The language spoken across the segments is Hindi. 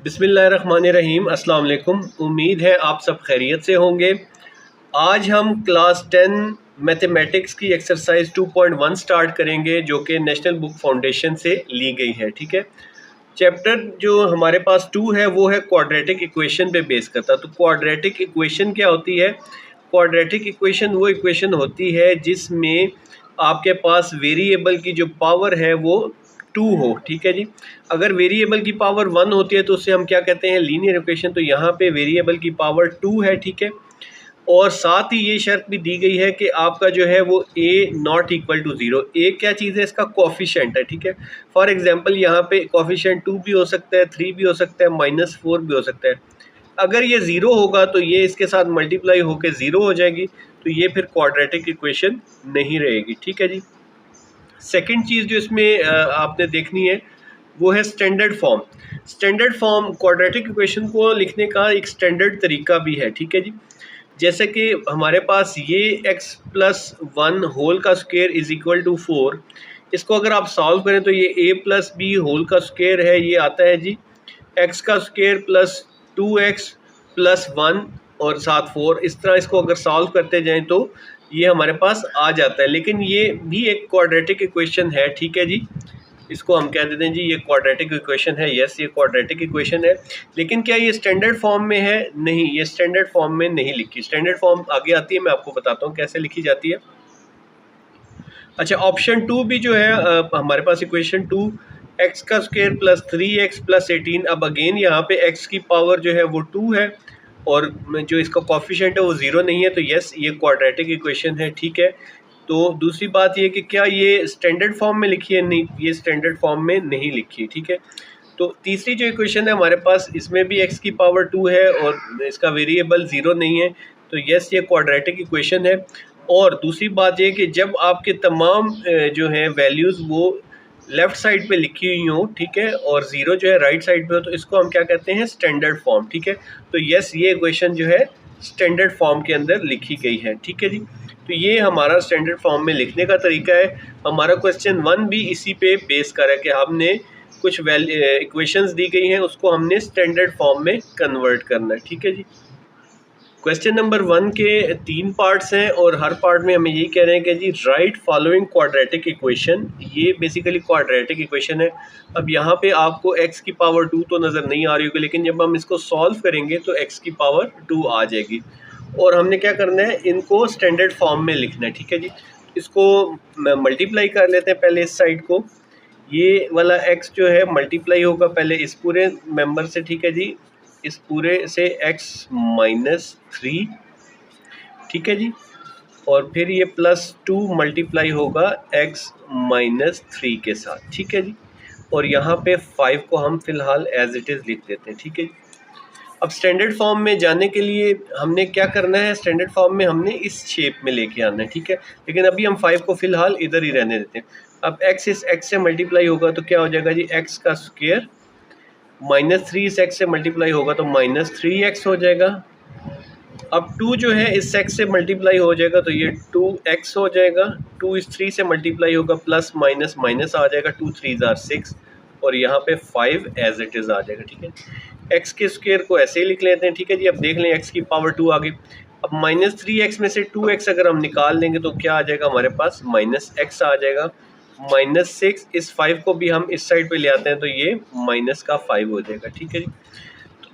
बिस्मिल्लाहिर्रहमानिर्रहीम। अस्सलाम वालेकुम। उम्मीद है आप सब खैरियत से होंगे। आज हम क्लास 10 मैथमेटिक्स की एक्सरसाइज 2.1 स्टार्ट करेंगे जो कि नेशनल बुक फाउंडेशन से ली गई है। ठीक है, चैप्टर जो हमारे पास 2 है वो है क्वाड्रेटिक इक्वेशन पे बेस करता है। तो क्वाड्रेटिक इक्वेशन क्या होती है? क्वाड्रेटिक इक्वेशन वो इक्वेशन होती है जिसमें आपके पास वेरिएबल की जो पावर है वो 2 हो। ठीक है जी, अगर वेरिएबल की पावर 1 होती है तो उसे हम क्या कहते हैं? Linear equation. तो यहाँ पे वेरिएबल की पावर 2 है। ठीक है, और साथ ही ये शर्त भी दी गई है कि आपका जो है वो a नॉट इक्वल टू 0। ए क्या चीज़ है? इसका कोफिशेंट है। ठीक है, फॉर एग्जांपल यहाँ पे कोफिशेंट 2 भी हो सकता है, 3 भी हो सकता है, -4 भी हो सकता है। अगर ये 0 होगा तो ये इसके साथ मल्टीप्लाई होकर 0 हो जाएगी, तो ये फिर क्वाड्रेटिक इक्वेशन नहीं रहेगी। ठीक है जी। सेकंड चीज़ जो इसमें आपने देखनी है वो है standard form. Standard form quadratic equation को लिखने का एक स्टैंडर्ड तरीका भी है। ठीक है जी, जैसे कि हमारे पास ये x प्लस 1 होल का स्क्वायर इज इक्वल टू 4। इसको अगर आप सॉल्व करें तो ये a प्लस बी होल का स्क्वायर है, ये आता है जी x का स्क्वायर प्लस 2x प्लस 1 और साथ 4। इस तरह इसको अगर सॉल्व करते जाएं तो ये हमारे पास आ जाता है, लेकिन ये भी एक क्वाड्रेटिक इक्वेशन है। ठीक है जी, इसको हम कह देते हैं जी ये क्वाड्रेटिक इक्वेशन है। यस, ये क्वाड्रेटिक इक्वेशन है, लेकिन क्या ये स्टैंडर्ड फॉर्म में है? नहीं, ये स्टैंडर्ड फॉर्म में नहीं लिखी। स्टैंडर्ड फॉर्म आगे आती है, मैं आपको बताता हूँ कैसे लिखी जाती है। अच्छा, ऑप्शन 2 भी जो है हमारे पास इक्वेशन 2 x का स्क्वायर प्लस 3x प्लस 18। अब अगेन यहाँ पे x की पावर जो है वो 2 है और जो इसका कॉफिशेंट है वो 0 नहीं है, तो यस ये क्वाड्रेटिक इक्वेशन है। ठीक है, तो दूसरी बात ये कि क्या ये स्टैंडर्ड फॉर्म में लिखी है? नहीं, ये स्टैंडर्ड फॉर्म में नहीं लिखी है। ठीक है, तो तीसरी जो इक्वेशन है हमारे पास, इसमें भी x की पावर 2 है और इसका वेरिएबल 0 नहीं है, तो यस ये क्वाड्रेटिक इक्वेशन है। और दूसरी बात ये कि जब आपके तमाम जो है वैल्यूज़ वो लेफ़्ट साइड पे लिखी हुई हो, ठीक है, और 0 जो है राइट साइड पे हो, तो इसको हम क्या कहते हैं? Standard form. ठीक है, तो यस ये इक्वेशन जो है स्टैंडर्ड फॉर्म के अंदर लिखी गई है। ठीक है जी, तो ये हमारा स्टैंडर्ड फॉर्म में लिखने का तरीका है। हमारा क्वेश्चन 1 भी इसी पे बेस कर है कि हमने कुछ इक्वेशंस दी गई हैं उसको हमने स्टैंडर्ड फॉर्म में कन्वर्ट करना है। ठीक है जी, क्वेश्चन नंबर 1 के 3 पार्ट्स हैं और हर पार्ट में हमें यही कह रहे हैं कि जी राइट फॉलोइंग क्वाड्रेटिक इक्वेशन। ये बेसिकली क्वाड्रेटिक इक्वेशन है। अब यहाँ पे आपको x की पावर 2 तो नज़र नहीं आ रही होगी, लेकिन जब हम इसको सॉल्व करेंगे तो x की पावर 2 आ जाएगी और हमने क्या करना है? इनको स्टैंडर्ड फॉर्म में लिखना है। ठीक है जी, इसको मल्टीप्लाई कर लेते हैं पहले इस साइड को। ये वाला x जो है मल्टीप्लाई होगा पहले इस पूरे मेंबर से। ठीक है जी, इस पूरे से x -3। ठीक है जी, और फिर ये +2 मल्टीप्लाई होगा x -3 के साथ। ठीक है जी, और यहाँ पे 5 को हम फिलहाल एज इट इज़ लिख देते हैं। ठीक है जी, अब स्टैंडर्ड फॉर्म में जाने के लिए हमने क्या करना है? स्टैंडर्ड फॉर्म में हमने इस शेप में लेके आना है। ठीक है, लेकिन अभी हम 5 को फिलहाल इधर ही रहने देते हैं। अब x इस x से मल्टीप्लाई होगा तो क्या हो जाएगा जी? x का स्क्वायर -3 इस x से मल्टीप्लाई होगा तो -3x हो जाएगा। अब 2 जो है इस x से मल्टीप्लाई हो जाएगा तो ये 2x हो जाएगा। 2 इस 3 से मल्टीप्लाई होगा, प्लस माइनस माइनस आ जाएगा, 2 3 ज़ार 6 और यहाँ पे 5 एज इट इज़ आ जाएगा। ठीक है, x के स्क्वायर को ऐसे ही लिख लेते हैं। ठीक है जी, अब देख लें x की पावर 2 आ गई। अब -3x में से 2x अगर हम निकाल लेंगे तो क्या आ जाएगा हमारे पास? -x आ जाएगा। -6 इस 5 को भी हम इस साइड पे ले आते हैं तो ये -5 हो जाएगा। ठीक है जी,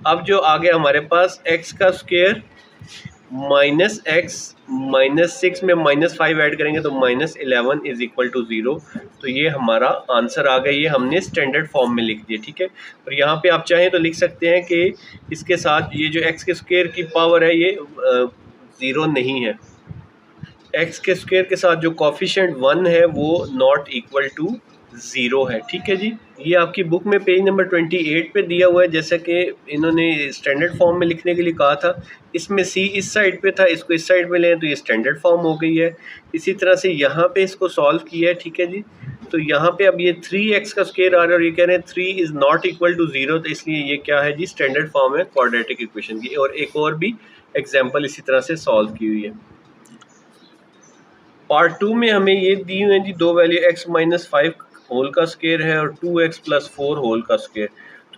अब जो आ गया हमारे पास x का स्क्वायर -x -6 में -5 ऐड करेंगे तो -11 इज इक्वल टू 0। तो ये हमारा आंसर आ गया, ये हमने स्टैंडर्ड फॉर्म में लिख दिया। ठीक है, और यहाँ पे आप चाहें तो लिख सकते हैं कि इसके साथ ये जो x के स्क्वायर की पावर है ये 0 नहीं है। x के स्क्वायर के साथ जो कॉफिशेंट 1 है वो नॉट इक्वल टू 0 है। ठीक है जी, ये आपकी बुक में पेज नंबर 28 पे दिया हुआ है, जैसा कि इन्होंने स्टैंडर्ड फॉर्म में लिखने के लिए कहा था। इसमें c इस साइड पे था, इसको इस साइड पे लें तो ये स्टैंडर्ड फॉर्म हो गई है। इसी तरह से यहाँ पे इसको सॉल्व किया है। ठीक है जी, तो यहाँ पे अब ये 3x का स्क्वायर आ रहा है और ये कह रहे हैं 3 इज़ नॉट इक्वल टू 0, तो इसलिए ये क्या है जी? स्टैंडर्ड फॉर्म है क्वाड्रेटिक इक्वेशन की। और एक और भी एग्जाम्पल इसी तरह से सॉल्व की हुई है। पार्ट 2 में हमें ये दी हुई है जी दो वैल्यू x -5 होल का स्क्वायर है और 2x + 4 होल का स्क्वायर।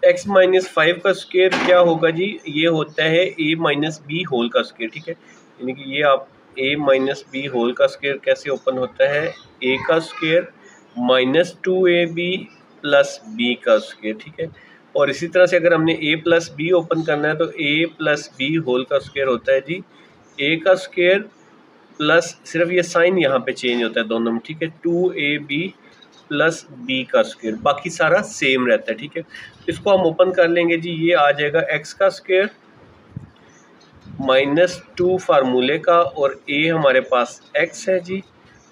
एक्स माइनस 5 का स्क्वायर क्या होगा जी, ये होता है ए माइनस बी होल का स्क्वायर, ठीक है। यानी कि ये आप ए माइनस बी होल का स्क्वायर कैसे ओपन होता है, ए का square minus 2ab plus b का स्क्वायर, ठीक है। और इसी तरह से अगर हमने ए प्लस बी ओपन करना है तो ए प्लस बी होल का स्क्वायर होता है जी ए का स्क्वायर प्लस, सिर्फ ये साइन यहाँ पे चेंज होता है दोनों में, ठीक है, 2ab प्लस बी का स्क्वायर, बाकी सारा सेम रहता है, ठीक है। इसको हम ओपन कर लेंगे जी, ये आ जाएगा एक्स का स्क्वायर माइनस 2 फार्मूले का, और ए हमारे पास एक्स है जी,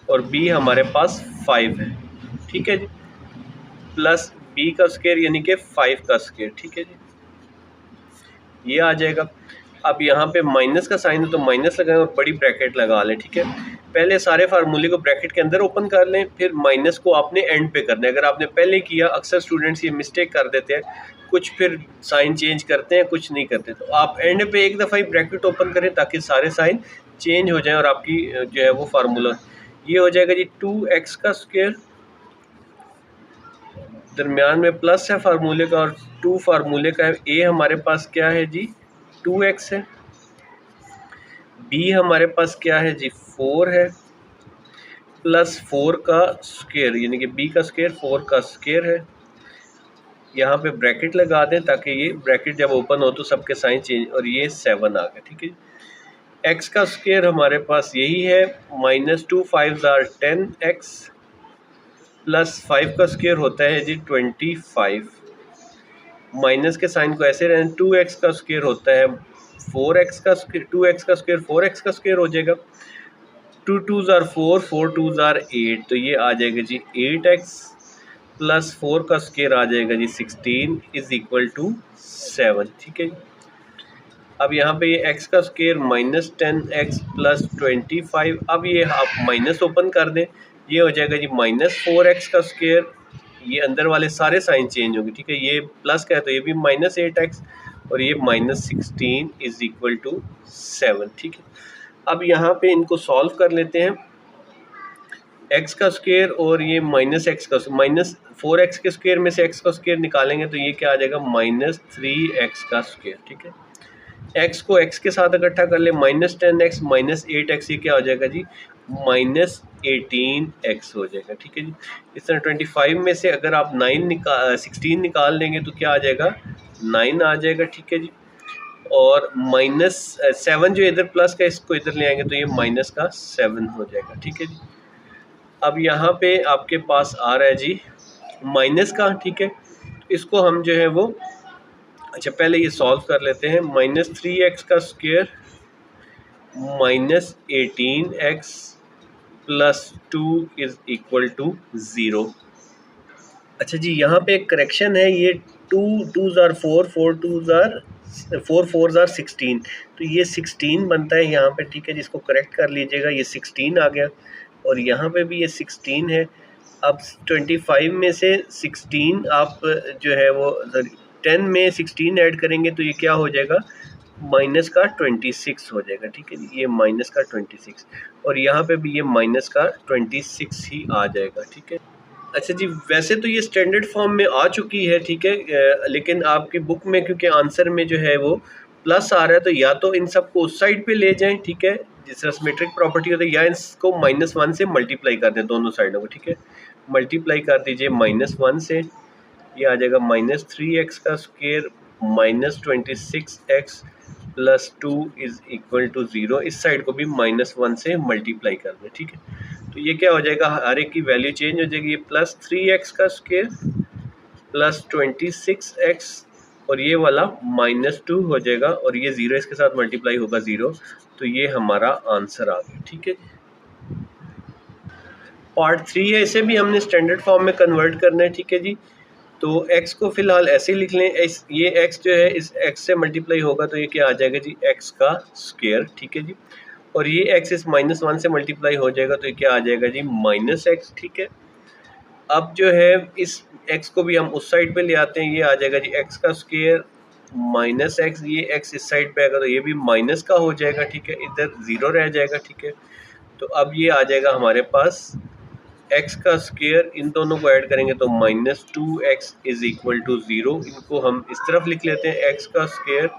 और बी हमारे पास 5 है, ठीक है जी, प्लस बी का स्क्वायर यानी कि 5 का स्क्वायर, ठीक है जी, ये आ जाएगा। अब यहाँ पे माइनस का साइन है तो माइनस लगाएं और बड़ी ब्रैकेट लगा लें, ठीक है। पहले सारे फार्मूले को ब्रैकेट के अंदर ओपन कर लें, फिर माइनस को आपने एंड पे करना है। अगर आपने पहले किया, अक्सर स्टूडेंट्स ये मिस्टेक कर देते हैं, कुछ फिर साइन चेंज करते हैं, कुछ नहीं करते, तो आप एंड पे एक दफ़ा ही ब्रैकेट ओपन करें ताकि सारे साइन चेंज हो जाएं और आपकी जो है वो फार्मूला ये हो जाएगा जी 2x का स्क्वायर, दरमियान में प्लस है फार्मूले का और 2 फार्मूले का है। ए हमारे पास क्या है जी 2x है, बी हमारे पास क्या है जी 4 है, प्लस 4 का स्क्वायर यानी कि बी का स्क्वायर 4 का स्क्वायर है। यहाँ पे ब्रैकेट लगा दें ताकि ये ब्रैकेट जब ओपन हो तो सबके साइन चेंज, और ये 7 आ गया, ठीक है। एक्स का स्क्वायर हमारे पास यही है माइनस 2 5 आर 10x प्लस 5 का स्क्वायर होता है जी 25, माइनस के साइन को ऐसे रहने, 2x का स्क्वायर होता है 4x का स्क्वायर, 2x का स्क्वायर 4x का स्क्वायर हो जाएगा, 2 2s आर 4 4 2s आर 8, तो ये आ जाएगा जी 8x प्लस 4 का स्क्वायर आ जाएगा जी 16 इज इक्वल टू 7, ठीक है। अब यहाँ पे ये x का स्क्वायर माइनस 10x प्लस 25, अब ये आप माइनस ओपन कर दें, ये हो जाएगा जी माइनस 4x का स्क्वायर, ये अंदर वाले सारे साइन चेंज होंगे, ठीक है। ये प्लस का है तो ये भी माइनस 8x और ये माइनस 16 इज इक्वल टू 7, ठीक है। अब यहाँ पे इनको सॉल्व कर लेते हैं, x का स्क्वायर और ये माइनस एक्स का माइनस 4x के स्क्वायर में से x का स्क्वायर निकालेंगे तो ये क्या आ जाएगा माइनस 3x का स्क्वायर, ठीक है। x को x के साथ इकट्ठा कर ले, माइनस 10x माइनस 8x, ये क्या हो जाएगा जी माइनस 18x हो जाएगा, ठीक है जी। इस तरह 25 में से अगर आप 16 निकाल लेंगे तो क्या आ जाएगा 9 आ जाएगा, ठीक है जी। और माइनस 7 जो इधर प्लस का, इसको इधर ले आएंगे तो ये माइनस का 7 हो जाएगा, ठीक है जी। अब यहाँ पे आपके पास आ रहा है जी माइनस का, ठीक है। इसको हम जो है वो अच्छा पहले ये सॉल्व कर लेते हैं, माइनस 3x का square minus 18x plus 2 is equal to 0। अच्छा जी यहाँ पे एक करेक्शन है, ये 2 2s are 4 4 2s are 4 4s are 16, तो ये 16 बनता है यहाँ पे, ठीक है, जिसको करेक्ट कर लीजिएगा, ये 16 आ गया और यहाँ पे भी ये 16 है। अब 25 में से 16 आप जो है वो 10 में 16 ऐड करेंगे तो ये क्या हो जाएगा माइनस का 26 हो जाएगा, ठीक है जी, ये माइनस का 26 और यहाँ पे भी ये माइनस का 26 ही आ जाएगा, ठीक है। अच्छा जी वैसे तो ये स्टैंडर्ड फॉर्म में आ चुकी है, ठीक है, लेकिन आपकी बुक में क्योंकि आंसर में जो है वो प्लस आ रहा है तो या तो इन सबको उस साइड पे ले जाएं, ठीक है, जिस सिमेट्रिक प्रॉपर्टी होती है, या इसको -1 से मल्टीप्लाई कर दें दोनों साइडों को, ठीक है। मल्टीप्लाई कर दीजिए -1 से, ये आ जाएगा माइनस 3x का square minus 26x plus 2 is equal to 0, इस साइड को भी -1 से मल्टीप्लाई कर दें, ठीक है। तो ये क्या हो जाएगा, हर एक की वैल्यू चेंज हो जाएगी, ये प्लस 3x का स्क्वायर प्लस 26x और ये वाला -2 हो जाएगा और ये 0 इसके साथ मल्टीप्लाई होगा 0, तो ये हमारा आंसर आ गया, ठीक है। पार्ट 3 है, इसे भी हमने स्टैंडर्ड फॉर्म में कन्वर्ट करना है, ठीक है जी। तो x को फिलहाल ऐसे लिख लें, ये x जो है इस x से मल्टीप्लाई होगा तो ये क्या आ जाएगा जी x का स्क्वायर, ठीक है जी, और ये x इस -1 से मल्टीप्लाई हो जाएगा तो ये क्या आ जाएगा जी -x, ठीक है। अब जो है इस x को भी हम उस साइड पे ले आते हैं, ये आ जाएगा जी x का स्क्वायर -x, ये x इस साइड पे आएगा तो ये भी माइनस का हो जाएगा, ठीक है, इधर 0 रह जाएगा, ठीक है। तो अब ये आ जाएगा हमारे पास एक्स का स्क्वायर, इन दोनों को ऐड करेंगे तो -2x इज इक्वल टू 0। इनको हम इस तरफ लिख लेते हैं, एक्स का square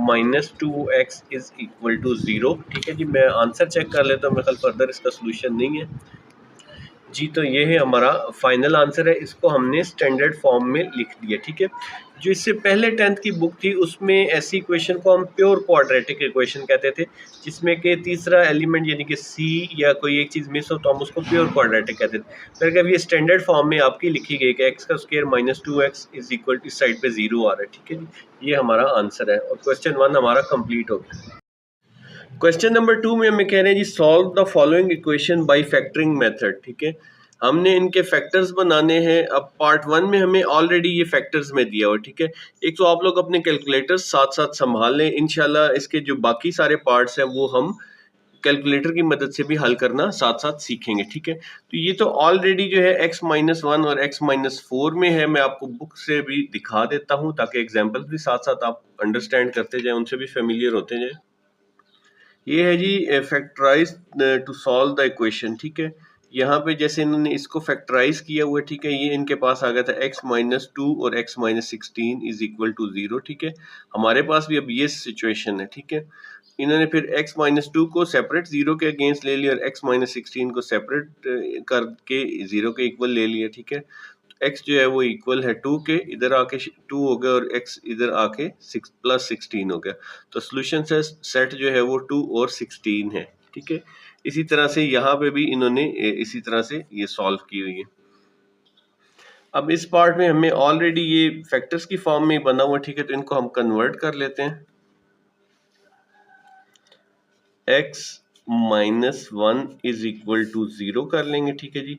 -2x is equal to 0। ठीक है जी, मैं आंसर चेक कर लेता हूँ, मेरे ख्याल फर्दर इसका सोल्यूशन नहीं है जी। तो ये है हमारा फाइनल आंसर है, इसको हमने स्टैंडर्ड फॉर्म में लिख दिया। ठीक है, जो इससे पहले 10th की बुक थी उसमें ऐसी इक्वेशन को हम प्योर क्वाड्रेटिक इक्वेशन कहते थे, जिसमें कि तीसरा एलिमेंट यानी कि सी या कोई एक चीज़ मिस हो तो हम उसको प्योर क्वाड्रेटिक कहते थे। फिर अब ये स्टैंडर्ड फॉर्म में आपकी लिखी गई कि एक्स का square -2x is equal to, इस साइड पे 0 आ रहा है। ठीक है जी, ये हमारा आंसर है और क्वेश्चन 1 हमारा कंप्लीट हो गया। क्वेश्चन नंबर 2 में हमें कह रहे हैं जी, solve the following equation by factoring method. ठीक है, हमने इनके फैक्टर्स बनाने हैं। अब पार्ट 1 में हमें ऑलरेडी ये फैक्टर्स में दिया हुआ। ठीक है, एक तो आप लोग अपने कैलकुलेटर्स साथ साथ संभाल लें, इंशाल्लाह इसके जो बाकी सारे पार्ट्स हैं वो हम कैलकुलेटर की मदद से भी हल करना साथ साथ सीखेंगे। ठीक है, तो ये तो ऑलरेडी जो है x-1 और x-4 में है। मैं आपको बुक से भी दिखा देता हूँ ताकि एग्जाम्पल्स भी साथ साथ आप अंडरस्टैंड करते जाएं, उनसे भी फेमिलियर होते जाएं। ये है जी factorise to solve the equation. ठीक है, यहाँ पे जैसे इन्होंने इसको फैक्टराइज किया हुआ है। ठीक है, ये इनके पास आ गया था x-2 और x-16 इज इक्वल टू 0। ठीक है, हमारे पास भी अब ये सिचुएशन है। ठीक है, इन्होंने फिर x-2 को सेपरेट 0 के अगेंस्ट ले लिया और x-16 को सेपरेट करके 0 के इक्वल ले लिया। ठीक है, x जो है वो इक्वल है 2 के, इधर आके 2 हो गया और x इधर आके +16 हो गया। तो सोल्यूशन से सेट जो है वो 2 और 16 है। ठीक है, इसी तरह से यहाँ पे भी इन्होंने इसी तरह से ये सॉल्व की हुई है। अब इस पार्ट में हमें ऑलरेडी ये फैक्टर्स की फॉर्म में बना हुआ। ठीक है, तो इनको हम कन्वर्ट कर लेते हैं। x-1 इज इक्वल टू 0 कर लेंगे। ठीक है जी,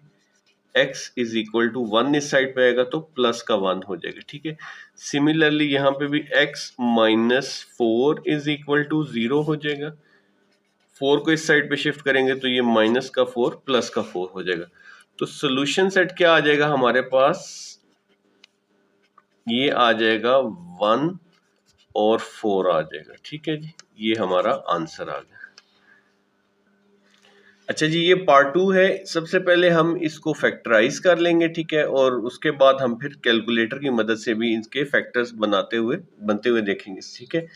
x इज इक्वल टू 1 इस साइड पे आएगा तो प्लस का 1 हो जाएगा। ठीक है, सिमिलरली यहाँ पे भी x-4 इज इक्वल टू 0 हो जाएगा। 4 को इस साइड पे शिफ्ट करेंगे तो ये -4 प्लस का 4 हो जाएगा। तो सोल्यूशन सेट क्या आ जाएगा हमारे पास, ये आ जाएगा 1 और 4 आ जाएगा। ठीक है जी, ये हमारा आंसर आ गया। अच्छा जी, ये पार्ट 2 है। सबसे पहले हम इसको फैक्टराइज कर लेंगे। ठीक है, और उसके बाद हम फिर कैलकुलेटर की मदद से भी इसके फैक्टर्स बनते हुए देखेंगे। ठीक है,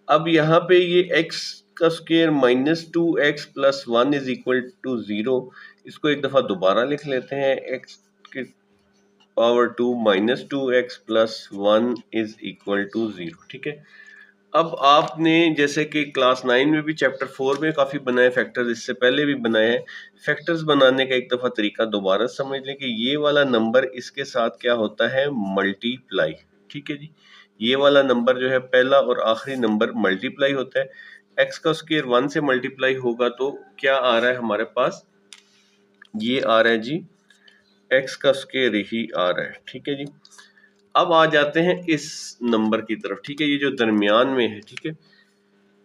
अब यहाँ पे ये x का square -2x + 1 is equal to 0, इसको एक दफा दोबारा लिख लेते हैं। x की power 2 -2x + 1 is equal to 0। ठीक है, अब आपने जैसे कि क्लास 9 में भी चैप्टर 4 में काफ़ी बनाए फैक्टर्स, इससे पहले भी बनाए हैं। फैक्टर्स बनाने का एक दफ़ा तरीका दोबारा समझ लें कि ये वाला नंबर इसके साथ क्या होता है, मल्टीप्लाई। ठीक है जी, ये वाला नंबर जो है पहला और आखिरी नंबर मल्टीप्लाई होता है। एक्स का स्क्वायर 1 से मल्टीप्लाई होगा तो क्या आ रहा है हमारे पास, ये आ रहा है जी एक्स का स्क्वायर ही आ रहा है। ठीक है जी, अब आ जाते हैं इस नंबर की तरफ। ठीक है, ये जो दरमियान में है, ठीक है,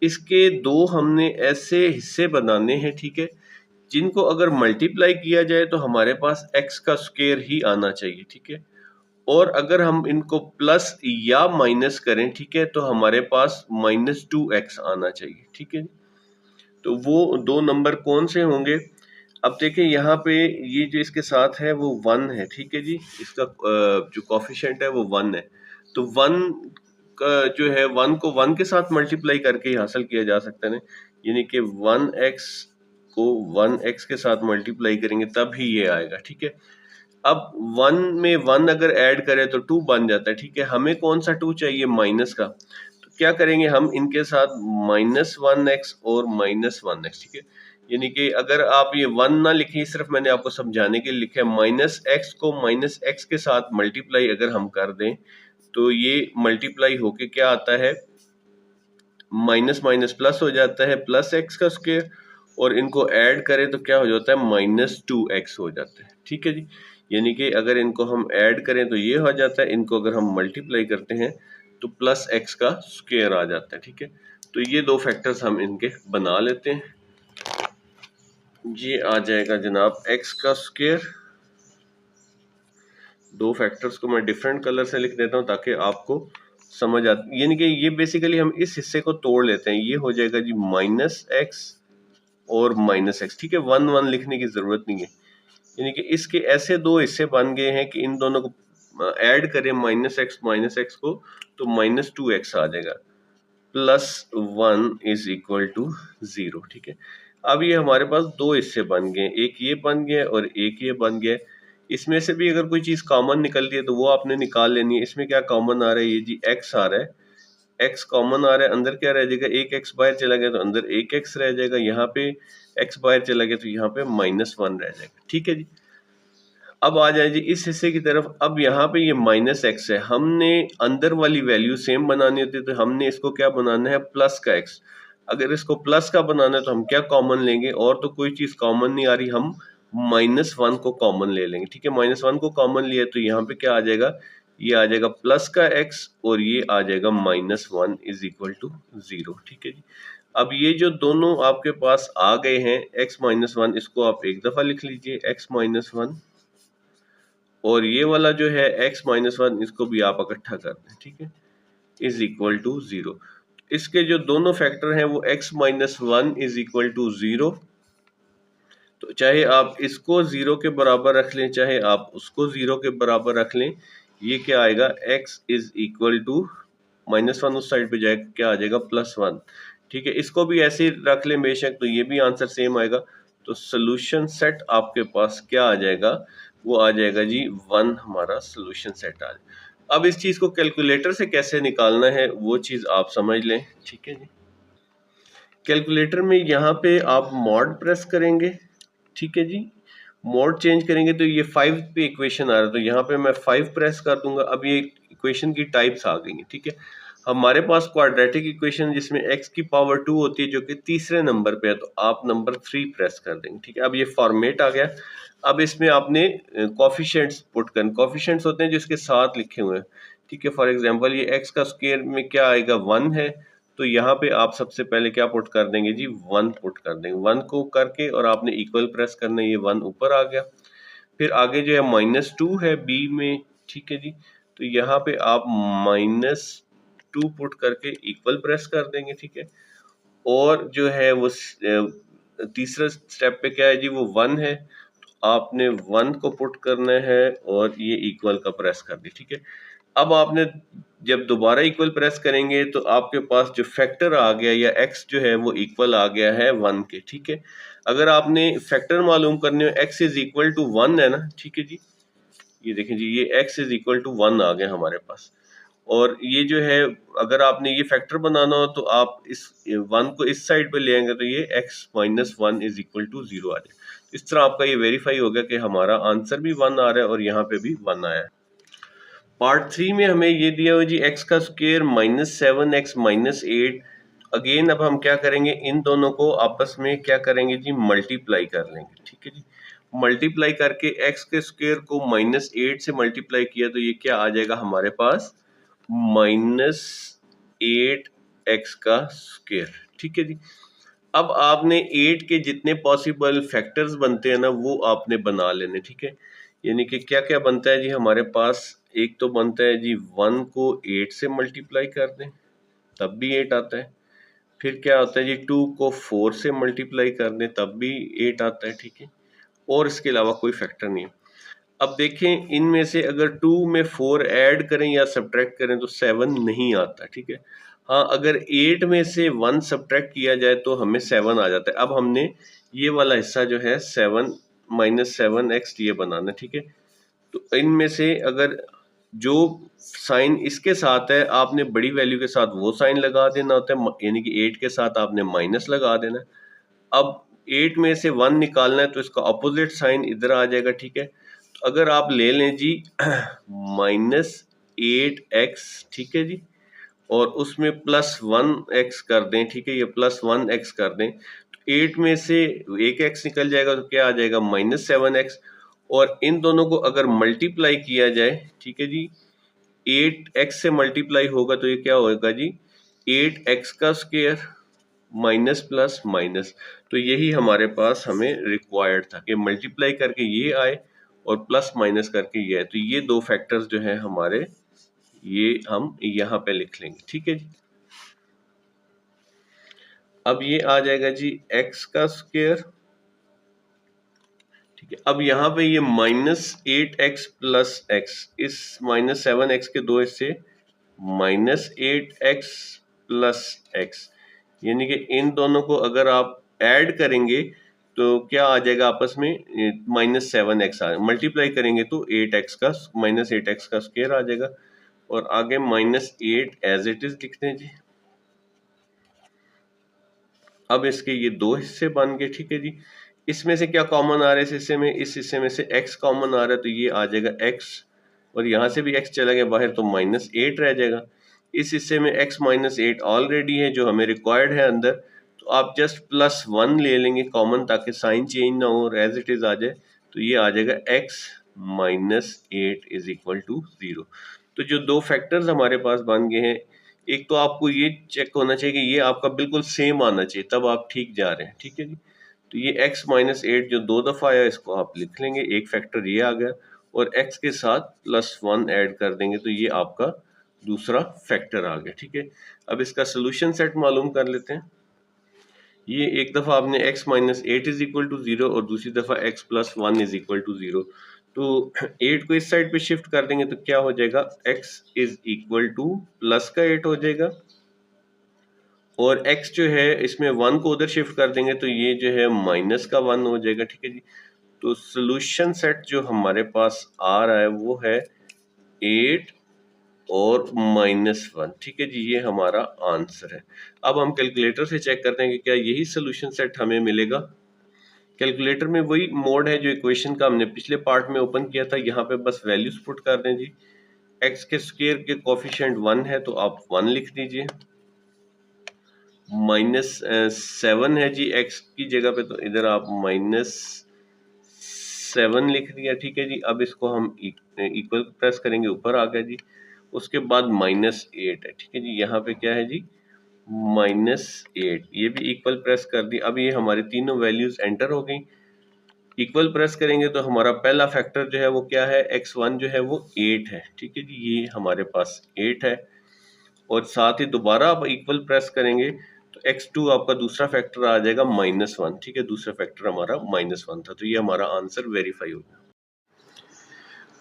इसके दो हमने ऐसे हिस्से बनाने हैं। ठीक है, जिनको अगर मल्टीप्लाई किया जाए तो हमारे पास x का स्क्वायर ही आना चाहिए। ठीक है, और अगर हम इनको प्लस या माइनस करें, ठीक है, तो हमारे पास -2x आना चाहिए। ठीक है, तो वो दो नंबर कौन से होंगे। अब देखिए यहाँ पे ये जो इसके साथ है वो 1 है। ठीक है जी, इसका जो कोफिशिएंट है वो 1 है। तो 1 का जो है 1 को 1 के साथ मल्टीप्लाई करके ही हासिल किया जा सकता है, यानी कि 1x को 1x के साथ मल्टीप्लाई करेंगे तब ही ये आएगा। ठीक है, अब 1 में 1 अगर ऐड करें तो 2 बन जाता है। ठीक है, हमें कौन सा 2 चाहिए, माइनस का। तो क्या करेंगे हम इनके साथ -1x और -1x। ठीक है, यानी कि अगर आप ये 1 ना लिखें, सिर्फ मैंने आपको समझाने के लिए लिखा है। -x को -x के साथ मल्टीप्लाई अगर हम कर दें तो ये मल्टीप्लाई होके क्या आता है, माइनस माइनस प्लस हो जाता है, +x का स्क्वायर, और इनको ऐड करें तो क्या हो जाता है, -2x हो जाता है। ठीक है जी, यानी कि अगर इनको हम ऐड करें तो ये हो जाता है, इनको अगर हम मल्टीप्लाई करते हैं तो +x का स्क्वायर आ जाता है। ठीक है, तो ये दो फैक्टर्स हम इनके बना लेते हैं। ये आ जाएगा जनाब x का स्क्वायर। दो फैक्टर्स को मैं डिफरेंट कलर से लिख देता हूँ ताकि आपको समझ आती, यानी कि ये बेसिकली हम इस हिस्से को तोड़ लेते हैं। ये हो जाएगा जी -x और -x। ठीक है, 1 1 लिखने की जरूरत नहीं है, यानी कि इसके ऐसे दो हिस्से बन गए हैं कि इन दोनों को ऐड करें माइनस एक्स को तो -2x आ जाएगा, +1 इज इक्वल टू 0। ठीक है, अब ये हमारे पास दो हिस्से बन गए, एक ये बन गया और एक ये बन गया। इसमें से भी अगर कोई चीज़ कॉमन निकलती है तो वो आपने निकाल लेनी है। इसमें क्या कॉमन आ रहा है, ये जी x आ रहा है, x कॉमन आ रहा है, अंदर क्या रह जाएगा, एक x बाहर चला गया तो अंदर एक x रह जाएगा, यहाँ पे x बाहर चला गया तो यहाँ पे -1 रह जाएगा। ठीक है जी, अब आ जाए जी इस हिस्से की तरफ। अब यहाँ पे ये -x है, हमने अंदर वाली वैल्यू सेम बनानी होती है तो हमने इसको क्या बनाना है, प्लस का x। अगर इसको प्लस का बनाना है तो हम क्या कॉमन लेंगे, और तो कोई चीज कॉमन नहीं आ रही, हम -1 को कॉमन ले लेंगे। ठीक है, -1 को कॉमन लिया तो यहाँ पे क्या आ जाएगा, ये आ जाएगा प्लस का x और ये आ जाएगा -1 इज इक्वल टू 0। ठीक है जी, अब ये जो दोनों आपके पास आ गए हैं x -1, इसको आप एक दफा लिख लीजिए x -1, और ये वाला जो है x -1 इसको भी आप इकट्ठा कर दें। ठीक है, इज इक्वल टू 0। इसके जो दोनों फैक्टर हैं वो x -1 इज इक्वल टू 0, तो चाहे आप इसको 0 के बराबर रख लें चाहे आप उसको 0 के बराबर रख लें, ये क्या आएगा, x इज इक्वल टू -1 उस साइड पे जाएगा, क्या आ जाएगा, +1। ठीक है, इसको भी ऐसे ही रख लें बेशक, तो ये भी आंसर सेम आएगा। तो सोल्यूशन सेट आपके पास क्या आ जाएगा, वो आ जाएगा जी 1, हमारा सोल्यूशन सेट आ जाएगा। अब इस चीज को कैलकुलेटर से कैसे निकालना है वो चीज आप समझ लें। ठीक है जी, कैलकुलेटर में यहाँ पे आप मॉड प्रेस करेंगे। ठीक है जी, मोड चेंज करेंगे तो ये 5 पे इक्वेशन आ रहा है, तो यहाँ पे मैं 5 प्रेस कर दूंगा। अब ये इक्वेशन की टाइप्स आ गई हैं। ठीक है, हमारे पास क्वाड्रेटिक इक्वेशन जिसमें x की पावर 2 होती है जो कि तीसरे नंबर पे है, तो आप नंबर 3 प्रेस कर देंगे। ठीक है, अब ये फॉर्मेट आ गया। अब इसमें आपने कॉफिशिएंट्स पुट करने, कॉफिशिएंट्स होते हैं जिसके साथ लिखे हुए हैं। ठीक है, फॉर एग्जांपल ये x का स्क्वायर में क्या आएगा, 1 है, तो यहाँ पे आप सबसे पहले क्या पुट कर देंगे जी, 1 पुट कर देंगे। 1 को करके और आपने इक्वल प्रेस करना है, ये 1 ऊपर आ गया। फिर आगे जो है -2 है बी में। ठीक है जी, तो यहाँ पे आप -2 पुट करके इक्वल प्रेस कर देंगे। ठीक है, और जो है वो तीसरा स्टेप पे क्या है जी, वो 1 है, तो आपने 1 को पुट करना है और ये इक्वल का प्रेस कर दी। ठीक है, अब आपने जब दोबारा इक्वल प्रेस करेंगे तो आपके पास जो फैक्टर आ गया या x जो है वो इक्वल आ गया है 1 के। ठीक है, अगर आपने फैक्टर मालूम करने हो, x इज इक्वल टू 1 है ना। ठीक है जी, ये देखें जी, ये x इज इक्वल टू 1 आ गया हमारे पास, और ये जो है अगर आपने ये फैक्टर बनाना हो तो आप इस 1 को इस साइड पे ले आएंगे तो ये x -1 इज इक्वल टू 0 आ जाए। इस तरह आपका ये वेरीफाई हो गया कि हमारा आंसर भी 1 आ रहा है और यहाँ पे भी 1 आया है। पार्ट 3 में हमें ये दिया हुआ जी x का स्क्वायर -7x -8। अगेन अब हम क्या करेंगे, इन दोनों को आपस में क्या करेंगे जी, मल्टीप्लाई कर लेंगे। ठीक है जी, मल्टीप्लाई करके x के स्क्वायर को -8 से मल्टीप्लाई किया तो ये क्या आ जाएगा हमारे पास, -8x का स्क्वायर। ठीक है जी, अब आपने 8 के जितने पॉसिबल फैक्टर्स बनते हैं ना वो आपने बना लेने। ठीक है, यानी कि क्या क्या बनता है जी हमारे पास, एक तो बनता है जी 1 को 8 से मल्टीप्लाई कर दें तब भी 8 आता है। फिर क्या होता है जी 2 को 4 से मल्टीप्लाई कर दें तब भी 8 आता है। ठीक है, और इसके अलावा कोई फैक्टर नहीं है। अब देखें इनमें से अगर 2 में 4 ऐड करें या सब्ट्रैक्ट करें तो 7 नहीं आता। ठीक है, हाँ अगर 8 में से 1 सब्ट्रैक्ट किया जाए तो हमें 7 आ जाता है। अब हमने ये वाला हिस्सा जो है 7 -7x ये बनाना है। ठीक है, तो इनमें से अगर जो साइन इसके साथ है आपने बड़ी वैल्यू के साथ वो साइन लगा देना होता है, यानी कि 8 के साथ आपने माइनस लगा देना है। अब 8 में से 1 निकालना है तो इसका अपोजिट साइन इधर आ जाएगा। ठीक है, तो अगर आप ले लें जी -8x, ठीक है जी, और उसमें +1x कर दें। ठीक है, ये +1x कर दें तो 8 में से एक x निकल जाएगा तो क्या आ जाएगा, -7x। और इन दोनों को अगर मल्टीप्लाई किया जाए, ठीक है जी, 8x से मल्टीप्लाई होगा तो ये क्या होगा जी, 8x का स्क्वायर माइनस प्लस माइनस। तो यही हमारे पास हमें रिक्वायर्ड था कि मल्टीप्लाई करके ये आए और प्लस माइनस करके ये आए। तो ये दो फैक्टर्स जो है हमारे, ये हम यहाँ पे लिख लेंगे। ठीक है जी, अब ये आ जाएगा जी x का स्क्वायर। ठीक है। अब यहाँ पे ये -8x प्लस x, इस -7x के दो हिस्से, -8x प्लस x, यानी कि इन दोनों को अगर आप ऐड करेंगे तो क्या आ जाएगा आपस में, -7x मल्टीप्लाई करेंगे तो 8x का -8x का स्क्वायर आ जाएगा, और आगे -8 एज इट इज लिखते हैं जी। अब इसके ये दो हिस्से बन गए, ठीक है जी। इसमें से क्या कॉमन आ रहा है इस हिस्से में, इस हिस्से में से x कॉमन आ रहा है, तो ये आ जाएगा x, और यहाँ से भी x चला गया बाहर तो -8 रह जाएगा। इस हिस्से में x -8 ऑलरेडी है जो हमें रिक्वायर्ड है अंदर, तो आप जस्ट +1 ले लेंगे कॉमन ताकि साइन चेंज ना हो और एज इट इज आ जाए, तो ये आ जाएगा x -8 इज इक्वल टू 0। तो जो दो फैक्टर्स हमारे पास बन गए हैं, एक तो आपको ये चेक होना चाहिए कि ये आपका बिल्कुल सेम आना चाहिए, तब आप ठीक जा रहे हैं, ठीक है जी। तो ये x -8 जो दो दफ़ा आया इसको आप लिख लेंगे, एक फैक्टर ये आ गया, और x के साथ +1 ऐड कर देंगे तो ये आपका दूसरा फैक्टर आ गया, ठीक है। अब इसका सोल्यूशन सेट मालूम कर लेते हैं। ये एक दफ़ा आपने x -8 इज इक्वल टू 0 और दूसरी दफ़ा x +1 इज इक्वल टू 0, तो 8 को इस साइड पे शिफ्ट कर देंगे तो क्या हो जाएगा, x is equal two plus का 8 हो जाएगा, और x जो है इसमें 1 को उधर शिफ्ट कर देंगे तो ये जो है माइनस का 1 हो जाएगा, ठीक है जी। तो सोल्यूशन सेट जो हमारे पास आ रहा है वो है 8 और -1, ठीक है जी, ये हमारा आंसर है। अब हम कैलकुलेटर से चेक करते हैं कि क्या यही सोल्यूशन सेट हमें मिलेगा। कैलकुलेटर में वही मोड है जो इक्वेशन का हमने पिछले पार्ट में ओपन किया था, यहाँ पे बस वैल्यूज पुट कर दें जी। x के स्क्वायर के कोफिशिएंट 1 है तो आप 1 लिख दीजिए, -7 है जी x की जगह पे, तो इधर आप -7 लिख दिया, ठीक है जी। अब इसको हम इक्वल प्रेस करेंगे, ऊपर आ गया जी। उसके बाद -8 है, ठीक है जी। यहाँ पे क्या है जी, -8, ये भी इक्वल प्रेस कर दी। अब ये हमारे तीनों वैल्यूज एंटर हो गई। इक्वल प्रेस करेंगे तो हमारा पहला फैक्टर जो है वो क्या है, x1 जो है वो 8 है, ठीक है जी, ये हमारे पास 8 है। और साथ ही दोबारा आप इक्वल प्रेस करेंगे तो x2 आपका दूसरा फैक्टर आ जाएगा -1, ठीक है, दूसरा फैक्टर हमारा -1 था, तो ये हमारा आंसर वेरीफाई हो गया।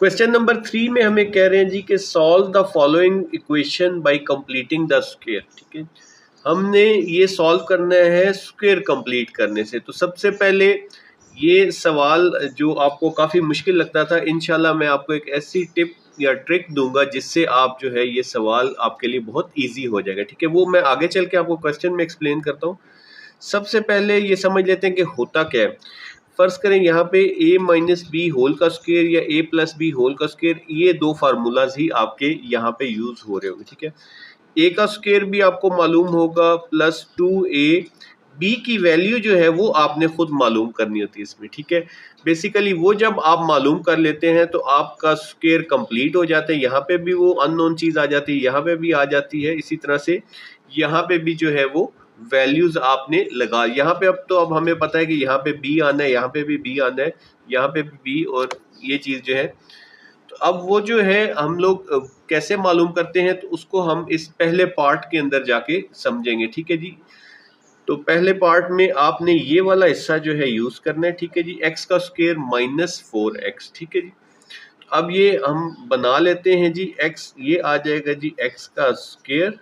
क्वेश्चन नंबर 3 में हमें कह रहे हैं जी कि solve the following equation bye completing the square, ठीक है। हमने ये सॉल्व करना है स्क्वायर कंप्लीट करने से। तो सबसे पहले ये सवाल जो आपको काफ़ी मुश्किल लगता था, इंशाल्लाह मैं आपको एक ऐसी टिप या ट्रिक दूंगा जिससे आप जो है ये सवाल आपके लिए बहुत इजी हो जाएगा, ठीक है। वो मैं आगे चल के आपको क्वेश्चन में एक्सप्लेन करता हूँ। सबसे पहले ये समझ लेते हैं कि होता क्या है। फर्ज करें यहाँ पे a माइनस बी होल का स्क्वायर या a प्लस बी होल का स्क्वायर, ये दो फार्मूलाज ही आपके यहाँ पे यूज हो रहे होंगे, ठीक है। a का स्क्वायर भी आपको मालूम होगा, प्लस 2a, b की वैल्यू जो है वो आपने खुद मालूम करनी होती है इसमें, ठीक है। बेसिकली वो जब आप मालूम कर लेते हैं तो आपका स्क्वायर कंप्लीट हो जाता है। यहाँ पे भी वो अननोन चीज आ जाती है, यहाँ पे भी आ जाती है, इसी तरह से यहाँ पे भी जो है वो वैल्यूज आपने लगा। यहाँ पे अब हमें पता है कि यहाँ पे b आना है, यहाँ पे भी b आना है, यहाँ पे भी b, और ये चीज जो है, तो अब वो जो है हम लोग कैसे मालूम करते हैं, तो उसको हम इस पहले पार्ट के अंदर जाके समझेंगे, ठीक है जी। तो पहले पार्ट में आपने ये वाला हिस्सा जो है यूज करना है, ठीक है जी, x का स्क्वायर -4x, ठीक है जी। अब ये हम बना लेते हैं जी, x ये आ जाएगा जी x का स्क्वायर,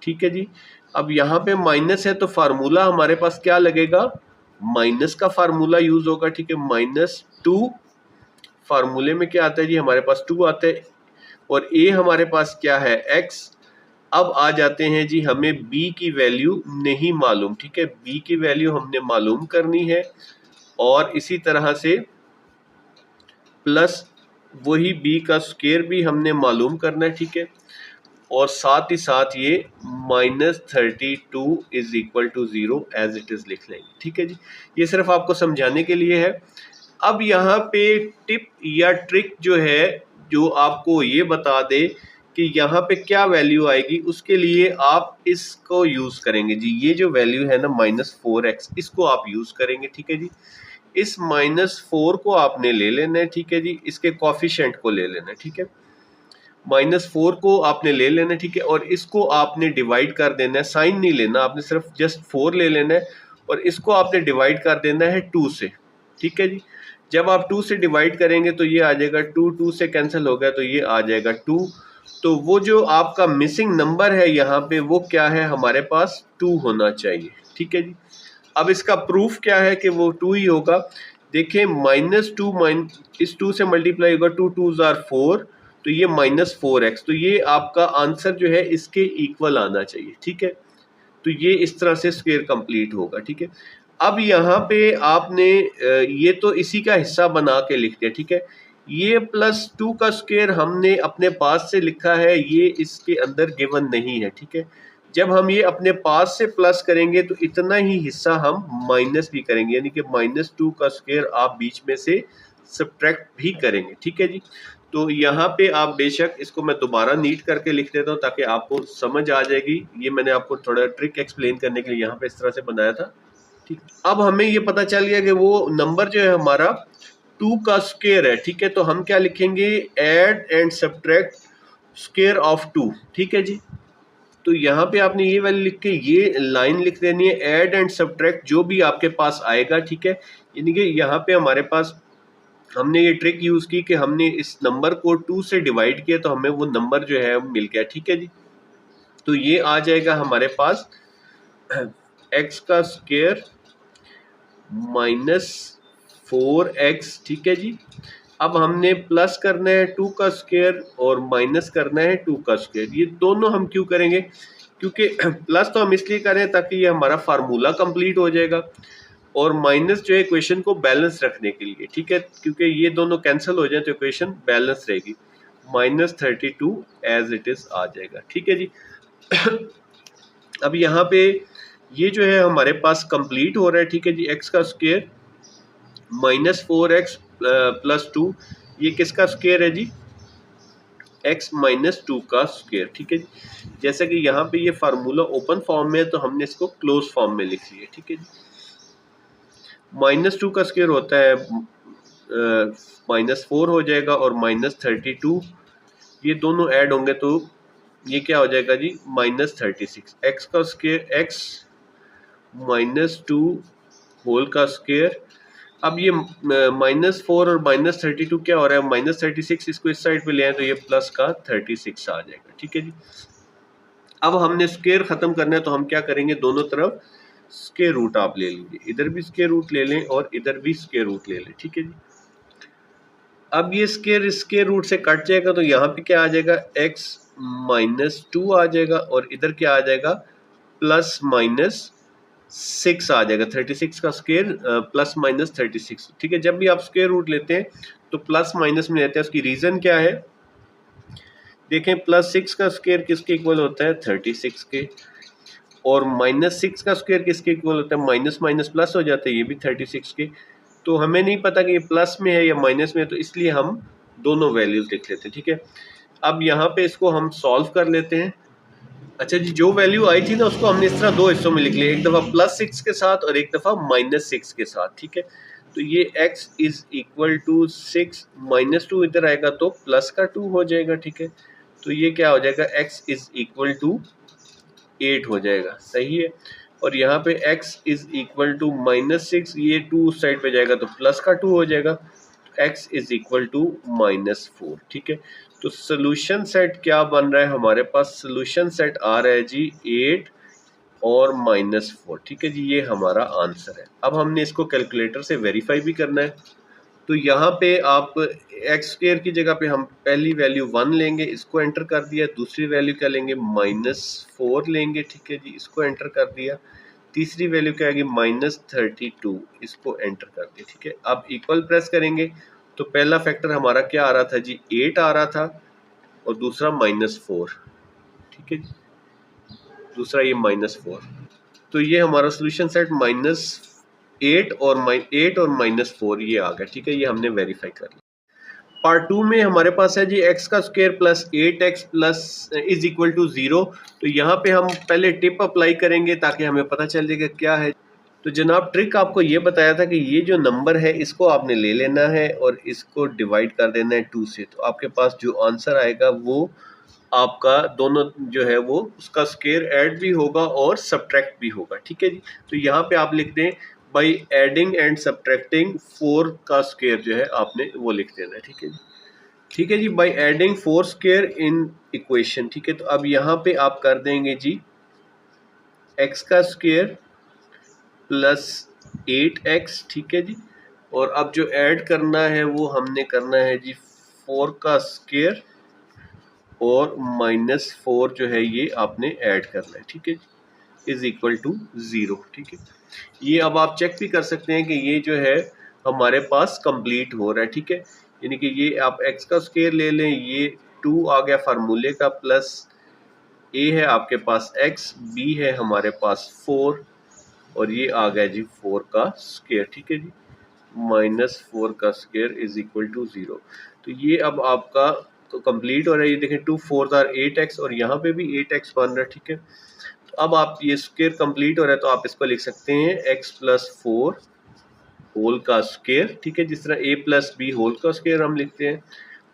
ठीक है जी। अब यहाँ पे माइनस है तो फार्मूला हमारे पास क्या लगेगा, माइनस का फार्मूला यूज होगा, ठीक है। -2 फार्मूले में क्या आता है जी, हमारे पास 2 आता है, और a हमारे पास क्या है, x। अब आ जाते हैं जी, हमें b की वैल्यू नहीं मालूम, ठीक है, b की वैल्यू हमने मालूम करनी है, और इसी तरह से प्लस वही b का स्क्वायर भी हमने मालूम करना है, ठीक है। और साथ ही साथ ये -32 is equal to 0 as it is लिख लेंगे, ठीक है जी। ये सिर्फ आपको समझाने के लिए है। अब यहाँ पे टिप या ट्रिक जो है, जो आपको ये बता दे कि यहाँ पे क्या वैल्यू आएगी, उसके लिए आप इसको यूज करेंगे जी। ये जो वैल्यू है ना -4x, इसको आप यूज करेंगे, ठीक है जी। इस -4 को आपने ले लेना है, ठीक है जी, इसके कोफिशिएंट को ले लेना है, ठीक है। -4 को आपने ले लेना है, ठीक है, और इसको आपने डिवाइड कर देना है, साइन नहीं लेना आपने, सिर्फ जस्ट 4 ले लेना है, और इसको आपने डिवाइड कर देना है 2 से, ठीक है जी। जब आप 2 से डिवाइड करेंगे तो ये आ जाएगा 2, 2 से कैंसिल हो गया तो ये आ जाएगा 2। तो वो जो आपका मिसिंग नंबर है यहाँ पे वो क्या है, हमारे पास 2 होना चाहिए। ठीक है जी। अब इसका प्रूफ क्या है कि वो 2 ही होगा। देखिए -2 इस 2 से मल्टीप्लाई होगा, 2 2s आर 4, तो ये -4x, तो ये आपका आंसर जो है इसके इक्वल आना चाहिए। ठीक है, तो ये इस तरह से स्क्वायर कंप्लीट होगा। ठीक है, अब यहाँ पे आपने ये तो इसी का हिस्सा बना के लिख दिया। ठीक है, ये +2 का स्क्वायर हमने अपने पास से लिखा है, ये इसके अंदर गिवन नहीं है। ठीक है, जब हम ये अपने पास से प्लस करेंगे तो इतना ही हिस्सा हम माइनस भी करेंगे, यानी कि -2 का स्क्वायर आप बीच में से सब्ट्रैक्ट भी करेंगे। ठीक है जी। तो यहाँ पे आप बेशक इसको मैं दोबारा नीट करके लिख देता हूँ ताकि आपको समझ आ जाएगी। ये मैंने आपको थोड़ा ट्रिक एक्सप्लेन करने के लिए यहाँ पे इस तरह से बनाया था। ठीक, अब हमें ये पता चल गया कि वो नंबर जो है हमारा 2 का स्क्वायर है। ठीक है, तो हम क्या लिखेंगे, add and subtract square of 2। ठीक है जी। तो यहाँ पे आपने ये वाली लिख के ये लाइन लिख देनी है, ऐड एंड सब्ट्रैक्ट जो भी आपके पास आएगा। ठीक है, यानी कि यहाँ पे हमारे पास हमने ये ट्रिक यूज की कि हमने इस नंबर को 2 से डिवाइड किया तो हमें वो नंबर जो है मिल गया। ठीक है जी। तो ये आ जाएगा हमारे पास x का स्क्वायर -4x। ठीक है जी। अब हमने प्लस करना है 2 का स्क्वायर और माइनस करना है 2 का स्क्वायर। ये दोनों हम क्यों करेंगे, क्योंकि प्लस तो हम इसलिए करें ताकि ये हमारा फार्मूला कंप्लीट हो जाएगा, और माइनस जो है इक्वेशन को बैलेंस रखने के लिए। ठीक है, क्योंकि ये दोनों कैंसिल हो जाए तो इक्वेशन बैलेंस रहेगी। -32 एज इट इज आ जाएगा। ठीक है जी। अब यहाँ पे ये जो है हमारे पास कंप्लीट हो रहा है। ठीक है जी, x का स्क्वायर -4x + 2, ये किसका स्क्वायर है जी, x - 2 का स्क्वायर। ठीक है जी। जैसा कि यहाँ पे ये फार्मूला ओपन फॉर्म में है तो हमने इसको क्लोज फॉर्म में लिख लिया। ठीक है जी। -2 का स्क्वायर होता है -4 हो जाएगा और -32, ये दोनों ऐड होंगे तो ये क्या हो जाएगा जी, -36। x का स्क्वायर x -2 होल का स्क्वायर। अब ये -4 और -32 क्या हो रहा है, -36, इसको इस साइड पे ले आए तो ये प्लस का 36 आ जाएगा। ठीक है जी। अब हमने स्क्वायर खत्म करना है तो हम क्या करेंगे, दोनों तरफ स्क्वायर रूट आप ले लीजिए, इधर भी स्क्वायर रूट ले लें और इधर भी स्क्वायर रूट ले लें। ठीक है जी। अब ये स्क्वायर रूट से कट जाएगा तो यहाँ पे क्या आ जाएगा, x -2 आ जाएगा और इधर क्या आ जाएगा, +-6 आ जाएगा। 36 का स्क्वायर +-36। ठीक है, जब भी आप स्क्वायर रूट लेते हैं तो प्लस माइनस में लेते हैं, उसकी रीज़न क्या है, देखें +6 का स्क्वायर किसके इक्वल होता है, 36 के, और -6 का स्क्वायर किसके इक्वल होता है, माइनस माइनस प्लस हो जाता है, ये भी 36 के। तो हमें नहीं पता कि ये प्लस में है या माइनस में है, तो इसलिए हम दोनों वैल्यूज लिख लेते हैं। ठीक है, अब यहाँ पे इसको हम सॉल्व कर लेते हैं। अच्छा जी, जो वैल्यू आई थी ना उसको हमने इस तरह दो हिस्सों में लिख लिया, एक दफ़ा +6 के साथ और एक दफ़ा -6 के साथ। ठीक है, तो ये x = 6, -2 इधर आएगा तो प्लस का 2 हो जाएगा। ठीक है, तो ये क्या हो जाएगा, x = 8 हो जाएगा। सही है, और यहाँ पे x = -6, ये 2 उस साइड पे जाएगा तो प्लस का 2 हो जाएगा, x = -4। ठीक है, तो सोल्यूशन सेट क्या बन रहा है हमारे पास, सोल्यूशन सेट आ रहा है जी 8 और -4। ठीक है जी, ये हमारा आंसर है। अब हमने इसको कैलकुलेटर से वेरीफाई भी करना है, तो यहाँ पे आप x² की जगह पे हम पहली वैल्यू 1 लेंगे, इसको एंटर कर दिया, दूसरी वैल्यू क्या लेंगे, -4 लेंगे। ठीक है जी, इसको एंटर कर दिया, तीसरी वैल्यू क्या आएगी, -32, इसको एंटर कर दिया। ठीक है, अब इक्वल प्रेस करेंगे तो पहला फैक्टर हमारा क्या आ रहा था जी, 8 आ रहा था, और दूसरा -4। ठीक है जी, दूसरा ये -4, तो ये हमारा सोल्यूशन सेट -8 और -4 ये आ गया। ठीक है, ये हमने वेरीफाई कर लिया। पार्ट 2 में हमारे पास है जी x का स्क्वायर +8x = 0। तो यहाँ पे हम पहले टिप अप्लाई करेंगे ताकि हमें पता चल जाएगा क्या है। तो जनाब ट्रिक आपको ये बताया था कि ये जो नंबर है इसको आपने ले लेना है और इसको डिवाइड कर देना है 2 से, तो आपके पास जो आंसर आएगा वो आपका दोनों जो है वो उसका स्क्वायर ऐड भी होगा और सब्ट्रैक्ट भी होगा। ठीक है जी, तो यहाँ पे आप लिख दें बाई एडिंग एंड सब्ट्रैक्टिंग 4 का स्क्वायर जो है आपने वो लिख देना है। ठीक है जी, ठीक है जी, by adding 4 square in equation. ठीक है, तो अब यहाँ पे आप कर देंगे जी x का स्क्वायर प्लस 8x। ठीक है जी, और अब जो ऐड करना है वो हमने करना है जी 4 का स्क्वायर और -4 जो है ये आपने ऐड करना है। ठीक है जी, इज इक्वल टू 0। ठीक है, ये अब आप चेक भी कर सकते हैं कि ये जो है हमारे पास कंप्लीट हो रहा है। ठीक है, यानी कि ये आप x का स्क्वायर ले लें, ये 2 आ गया फार्मूले का, प्लस a है आपके पास x, b है हमारे पास 4 और ये आ गया जी 4 का स्क्वायर। ठीक है जी, -4 का स्क्वायर इज इक्वल टू 0। तो ये अब आपका तो कंप्लीट हो रहा है। ये देखें 2 4 आर 8x और यहाँ पे भी 8x बन रहा है। ठीक है, तो अब आप ये स्क्वायर कंप्लीट हो रहा है तो आप इसको लिख सकते हैं x प्लस 4 होल का स्क्वायर। ठीक है, जिस तरह a प्लस बी होल का स्क्वायर हम लिखते हैं,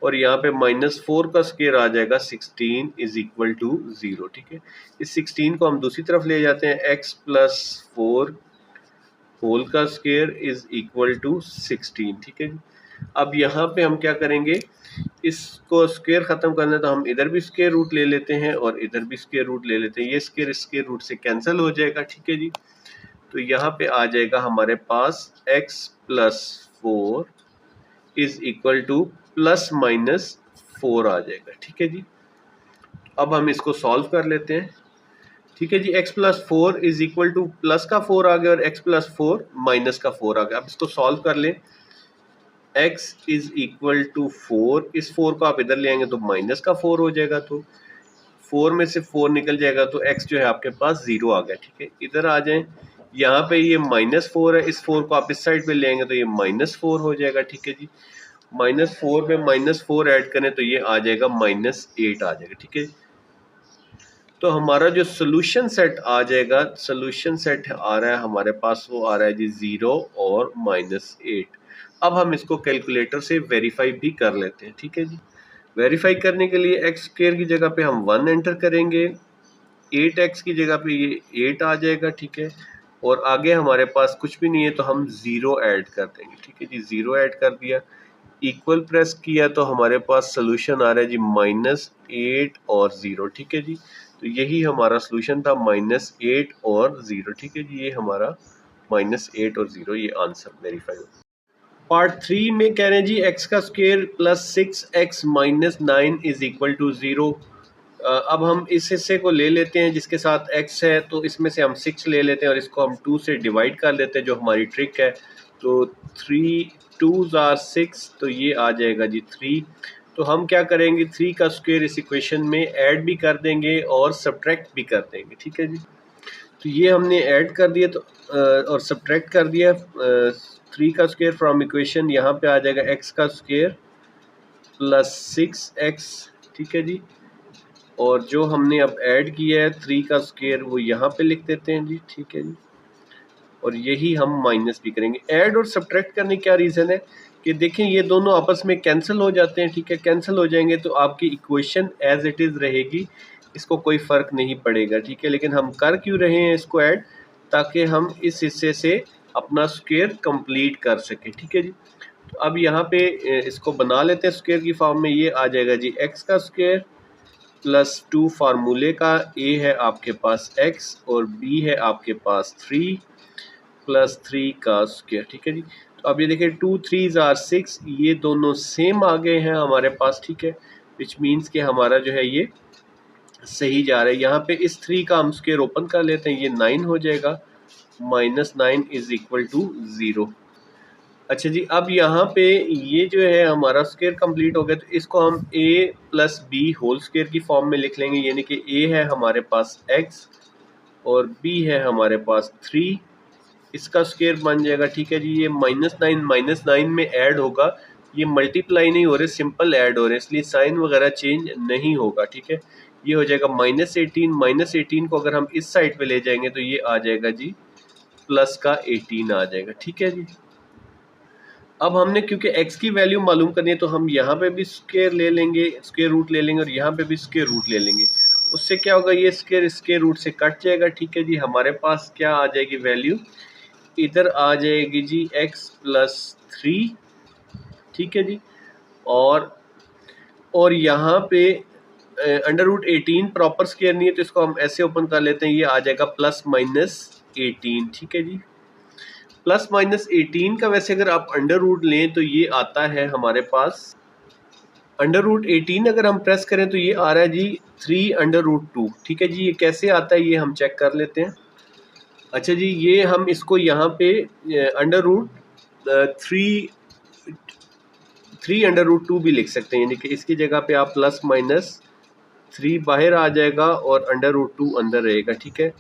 और यहाँ पे -4 का स्क्वायर आ जाएगा 16 इज इक्वल टू 0। ठीक है, इस 16 को हम दूसरी तरफ ले जाते हैं, x प्लस 4 होल का स्क्वायर इज इक्वल टू 16। ठीक है जी, अब यहाँ पे हम क्या करेंगे, इसको स्क्वायर खत्म करना है तो हम इधर भी स्क्वायर रूट ले लेते हैं और इधर भी स्क्वायर रूट ले लेते हैं, ये स्क्वायर रूट से कैंसिल हो जाएगा। ठीक है जी, तो यहाँ पे आ जाएगा हमारे पास x plus 4 is equal two plus minus 4 आ जाएगा। ठीक है जी, अब हम इसको सॉल्व कर लेते हैं। ठीक है जी, x plus 4 is equal two plus का 4 आ गया और x प्लस 4 माइनस का 4 आ गया। अब इसको सॉल्व कर लें, x इज इक्वल टू 4, इस 4 को आप इधर ले आएंगे तो माइनस का 4 हो जाएगा, तो 4 में से 4 निकल जाएगा तो x जो है आपके पास 0 आ गया। ठीक है, इधर आ जाएं, यहाँ पे ये -4 है, इस 4 को आप इस साइड पे ले आएंगे तो ये -4 हो जाएगा। ठीक है जी, -4 में -4 ऐड करें तो ये आ जाएगा -8 आ जाएगा। ठीक है, तो हमारा जो सोल्यूशन सेट आ जाएगा, सोल्यूशन सेट आ रहा है हमारे पास, वो आ रहा है जी 0 और -8। अब हम इसको कैलकुलेटर से वेरीफाई भी कर लेते हैं। ठीक है जी, वेरीफाई करने के लिए x स्क्वायर की जगह पे हम 1 एंटर करेंगे, 8x की जगह पे ये 8 आ जाएगा। ठीक है, और आगे हमारे पास कुछ भी नहीं है तो हम 0 ऐड कर देंगे। ठीक है जी, 0 ऐड कर दिया, इक्वल प्रेस किया तो हमारे पास सोल्यूशन आ रहा है जी -8 और 0। ठीक है जी, तो यही हमारा सोल्यूशन था, -8 और 0। ठीक है जी, ये हमारा -8 और 0 ये आंसर वेरीफाई हो। पार्ट 3 में कह रहे हैं जी x का square plus 6x minus 9 is equal to 0। अब हम इस हिस्से को ले लेते हैं जिसके साथ x है, तो इसमें से हम 6 ले लेते हैं और इसको हम 2 से डिवाइड कर लेते हैं, जो हमारी ट्रिक है। तो 3 2s आर 6, तो ये आ जाएगा जी 3। तो हम क्या करेंगे, 3 का स्क्वायर इस इक्वेशन में ऐड भी कर देंगे और सब्ट्रैक्ट भी कर देंगे। ठीक है जी, तो ये हमने ऐड कर दिया तो और सब्ट्रैक्ट कर दिया 3 का स्क्वायर फ्रॉम इक्वेशन, यहाँ पे आ जाएगा x का स्क्वायर प्लस 6x। ठीक है जी, और जो हमने अब ऐड किया है 3 का स्क्वायर वो यहाँ पे लिख देते हैं जी। ठीक है जी, और यही हम माइनस भी करेंगे। ऐड और सब्ट्रैक्ट करने क्या रीज़न है कि देखें ये दोनों आपस में कैंसिल हो जाते हैं। ठीक है, कैंसिल हो जाएंगे तो आपकी इक्वेशन एज इट इज़ रहेगी, इसको कोई फ़र्क नहीं पड़ेगा। ठीक है, लेकिन हम कर क्यों रहे हैं इसको ऐड, ताकि हम इस हिस्से से अपना स्क्वायर कंप्लीट कर सकें। ठीक है जी, तो अब यहाँ पे इसको बना लेते हैं स्क्वायर की फॉर्म में। ये आ जाएगा जी x का स्क्वायर प्लस 2 फार्मूले का, a है आपके पास x और b है आपके पास 3 प्लस 3 का स्क्वायर। ठीक है जी, तो अब ये देखिए 2 3s आर 6, ये दोनों सेम आ गए हैं हमारे पास। ठीक है, विच मीन्स कि हमारा जो है ये सही जा रहा है। यहाँ पे इस 3 का हम स्क्वायर ओपन कर लेते हैं, ये 9 हो जाएगा, -9 इज इक्वल टू 0। अच्छा जी, अब यहाँ पे ये जो है हमारा स्क्वायर कंप्लीट हो गया, तो इसको हम a plus B whole square की फॉर्म में लिख लेंगे, यानी कि a है हमारे पास x और b है हमारे पास 3, इसका स्क्वायर बन जाएगा। ठीक है जी, ये -9 में ऐड होगा, ये मल्टीप्लाई नहीं हो रहे, सिंपल ऐड हो रहे हैं, इसलिए साइन वगैरह चेंज नहीं होगा। ठीक है, ये हो जाएगा -18 को अगर हम इस साइड पे ले जाएंगे तो ये आ जाएगा जी प्लस का 18 आ जाएगा। ठीक है जी, अब हमने क्योंकि x की वैल्यू मालूम करनी है तो हम यहाँ पे भी स्क्वायर ले लेंगे, स्क्वायर रूट ले लेंगे और यहाँ पे भी स्क्वायर रूट ले लेंगे। उससे क्या होगा, ये स्क्वायर स्क्वायर रूट से कट जाएगा। ठीक है जी, हमारे पास क्या आ जाएगी वैल्यू, इधर आ जाएगी जी x+3, ठीक है जी। और यहाँ पे √18 प्रॉपर स्क्वायर नहीं है तो इसको हम ऐसे ओपन कर लेते हैं, ये आ जाएगा +-18, ठीक है जी। +-18 का वैसे अगर आप अंडर रूट लें तो ये आता है हमारे पास √18 अगर हम प्रेस करें तो ये आ रहा है जी 3√2, ठीक है जी। ये कैसे आता है ये हम चेक कर लेते हैं। अच्छा जी, ये हम इसको यहाँ पे √3 भी लिख सकते हैं, यानी कि इसकी जगह पे आप +-3 बाहर आ जाएगा और √2 अंदर रहेगा, ठीक है।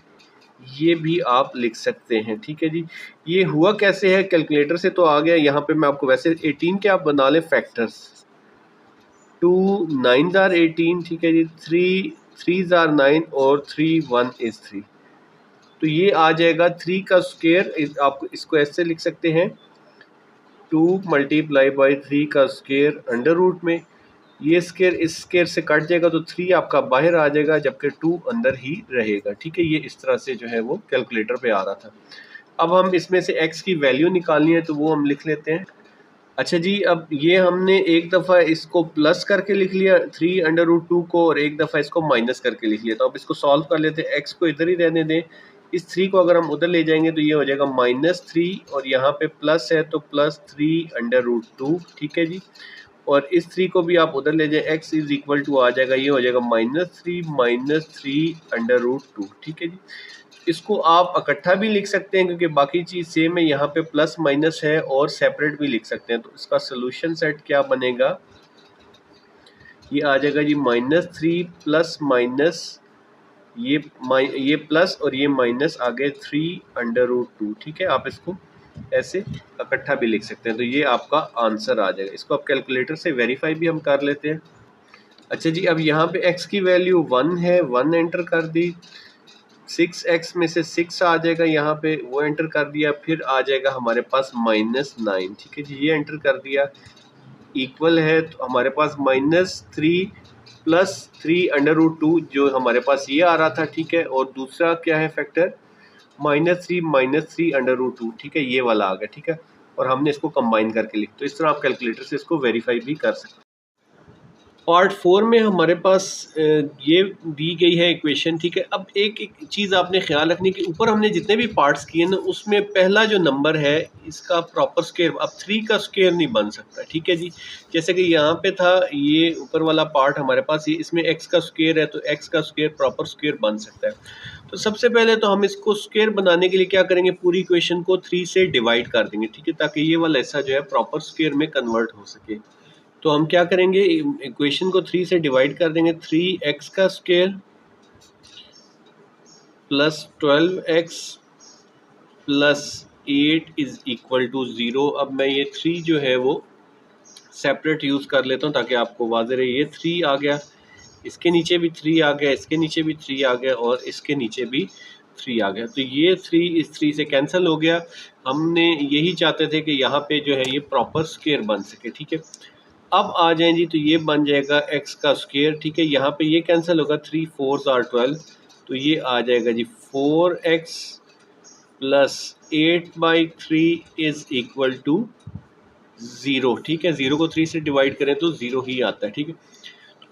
ये भी आप लिख सकते हैं, ठीक है जी। ये हुआ कैसे है, कैलकुलेटर से तो आ गया। यहाँ पे मैं आपको वैसे 18 के आप बना लें फैक्टर्स, 2 9s are 18, ठीक है जी। 3 3s are 9 और 3 1 is 3, तो ये आ जाएगा 3 का स्क्वायर। आप इसको ऐसे लिख सकते हैं 2 × 3 का स्क्वायर अंडर रूट में, ये स्क्वायर इस स्क्वायर से कट जाएगा तो 3 आपका बाहर आ जाएगा जबकि 2 अंदर ही रहेगा, ठीक है। ये इस तरह से जो है वो कैलकुलेटर पे आ रहा था। अब हम इसमें से x की वैल्यू निकालनी है तो वो हम लिख लेते हैं। अच्छा जी, अब ये हमने एक दफ़ा इसको प्लस करके लिख लिया 3√2 को, और एक दफ़ा इसको माइनस करके लिख लिया। तो अब इसको सॉल्व कर लेते हैं। x को इधर ही रहने दें, इस 3 को अगर हम उधर ले जाएंगे तो ये हो जाएगा -3, और यहाँ पे प्लस है तो +3√2, ठीक है जी। और इस 3 को भी आप उधर ले जाए, x = आ जाएगा, ये हो जाएगा -3 ठीक है जी। इसको आप इकट्ठा भी लिख सकते हैं क्योंकि बाकी चीज़ सेम है, यहाँ पे प्लस माइनस है, और सेपरेट भी लिख सकते हैं। तो इसका सोल्यूशन सेट क्या बनेगा, ये आ जाएगा जी -3 प्लस माइनस, ये प्लस और ये माइनस आ गए 3√2, ठीक है। आप इसको ऐसे इकट्ठा भी लिख सकते हैं, तो ये आपका आंसर आ जाएगा। इसको आप कैलकुलेटर से वेरीफाई भी हम कर लेते हैं। अच्छा जी, अब यहाँ पे x की वैल्यू 1 है, 1 एंटर कर दी, 6x में से 6 आ जाएगा, यहाँ पे वो एंटर कर दिया, फिर आ जाएगा हमारे पास -9, ठीक है जी। ये एंटर कर दिया, इक्वल है तो हमारे पास -3 प्लस 3√2 जो हमारे पास ये आ रहा था, ठीक है। और दूसरा क्या है फैक्टर, -3 ठीक है, ये वाला आ गया, ठीक है। और हमने इसको कंबाइन करके लिख, तो इस तरह आप कैलकुलेटर से इसको वेरीफाई भी कर सकते हैं। पार्ट 4 में हमारे पास ये दी गई है इक्वेशन, ठीक है। अब एक चीज़ आपने ख्याल रखनी कि ऊपर हमने जितने भी पार्ट्स किए ना, उसमें पहला जो नंबर है इसका प्रॉपर स्क्वायर अब 3 का स्क्वायर नहीं बन सकता, ठीक है जी। जैसे कि यहाँ पे था, ये ऊपर वाला पार्ट हमारे पास, ये इसमें x का स्क्वायर है तो x का स्क्वायर प्रॉपर स्क्वायर बन सकता है। तो सबसे पहले तो हम इसको स्क्वायर बनाने के लिए क्या करेंगे, पूरी इक्वेशन को 3 से डिवाइड कर देंगे, ठीक है, ताकि ये वाला ऐसा जो है प्रॉपर स्क्वायर में कन्वर्ट हो सके। तो हम क्या करेंगे, इक्वेशन को 3 से डिवाइड कर देंगे। 3x का स्क्वायर प्लस 12x प्लस 8 = 0। अब मैं ये 3 जो है वो सेपरेट यूज़ कर लेता हूँ ताकि आपको वाज़ेह रहे। ये 3 आ गया, इसके नीचे भी 3 आ गया, इसके नीचे भी 3 आ गया, और इसके नीचे भी 3 आ गया। तो ये 3 इस 3 से कैंसिल हो गया। हमने यही चाहते थे कि यहाँ पे जो है ये प्रॉपर स्क्वायर बन सके, ठीक है। अब आ जाएं जी, तो ये बन जाएगा x का स्क्वायर, ठीक है। यहाँ पे ये कैंसिल होगा, 3 4s are 12, तो ये आ जाएगा जी 4x प्लस 8/3 = 0, ठीक है। 0 को 3 से डिवाइड करें तो 0 ही आता है, ठीक है।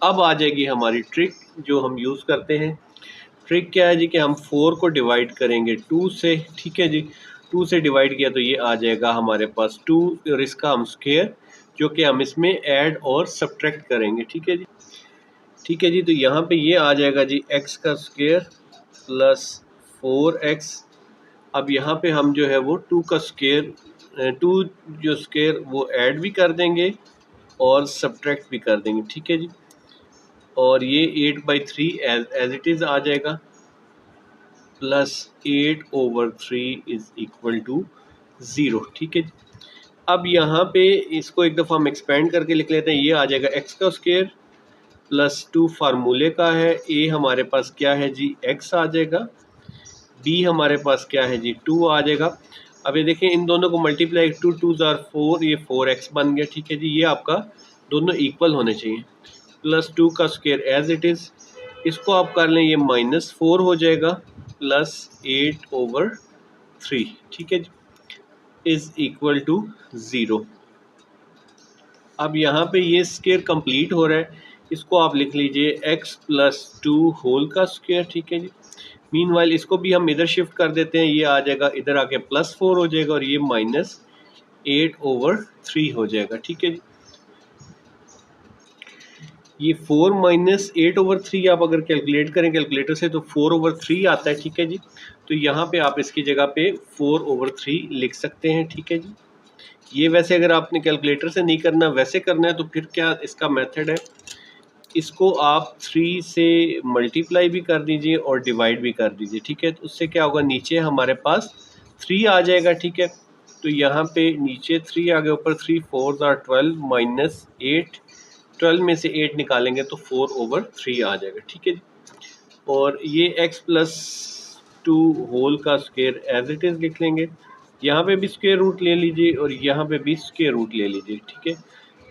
अब आ जाएगी हमारी ट्रिक जो हम यूज़ करते हैं। ट्रिक क्या है जी कि हम 4 को डिवाइड करेंगे 2 से, ठीक है जी। 2 से डिवाइड किया तो ये आ जाएगा हमारे पास 2 और इसका हम स्क्वायर, जो कि हम इसमें ऐड और सब्ट्रैक्ट करेंगे, ठीक है जी। ठीक है जी, तो यहाँ पे ये आ जाएगा जी x का स्क्वायर प्लस 4x। अब यहाँ पे हम जो है वो 2 का स्क्वायर, 2 जो स्क्वायर वो ऐड भी कर देंगे और सब्ट्रैक्ट भी कर देंगे, ठीक है जी। और ये 8/3 एज इट इज़ आ जाएगा, प्लस 8/3 = 0, ठीक है जी। अब यहाँ पे इसको एक दफ़ा हम एक्सपेंड करके लिख लेते हैं। ये आ जाएगा x का स्क्वायर प्लस 2 फार्मूले का है, a हमारे पास क्या है जी x आ जाएगा, b हमारे पास क्या है जी 2 आ जाएगा। अब ये देखें, इन दोनों को मल्टीप्लाई 2 2s are 4, ये 4x बन गया, ठीक है जी। ये आपका दोनों इक्वल होने चाहिए। प्लस 2 का स्क्वायर एज इट इज़, इसको आप कर लें, ये -4 हो जाएगा, प्लस 8/3, ठीक है जी। Is equal to 0। अब यहाँ पे ये स्क्वायर कंप्लीट हो रहा है, इसको आप लिख लीजिए x + 2 होल का स्क्वायर, ठीक है जी। मीनवाइल इसको भी हम इधर शिफ्ट कर देते हैं, ये आ जाएगा इधर आके +4 हो जाएगा और ये -8/3 हो जाएगा, ठीक है जी। ये 4 - 8/3 आप अगर कैलकुलेट करें कैलकुलेटर से तो 4/3 आता है, ठीक है जी। तो यहाँ पे आप इसकी जगह पे 4/3 लिख सकते हैं, ठीक है जी। ये वैसे अगर आपने कैलकुलेटर से नहीं करना, वैसे करना है तो फिर क्या इसका मेथड है, इसको आप 3 से मल्टीप्लाई भी कर दीजिए और डिवाइड भी कर दीजिए, ठीक है। तो उससे क्या होगा, नीचे हमारे पास 3 आ जाएगा, ठीक है। तो यहाँ पे नीचे 3 आ गया, ऊपर 3 4 are 12 - 8, 12 में से 8 निकालेंगे तो 4/3 आ जाएगा, ठीक है जी। और ये x + 2 होल का स्क्वायर एज इट इज़ लिख लेंगे। यहाँ पे भी स्क्वायर रूट ले लीजिए और यहाँ पे भी स्क्वायर रूट ले लीजिए, ठीक है।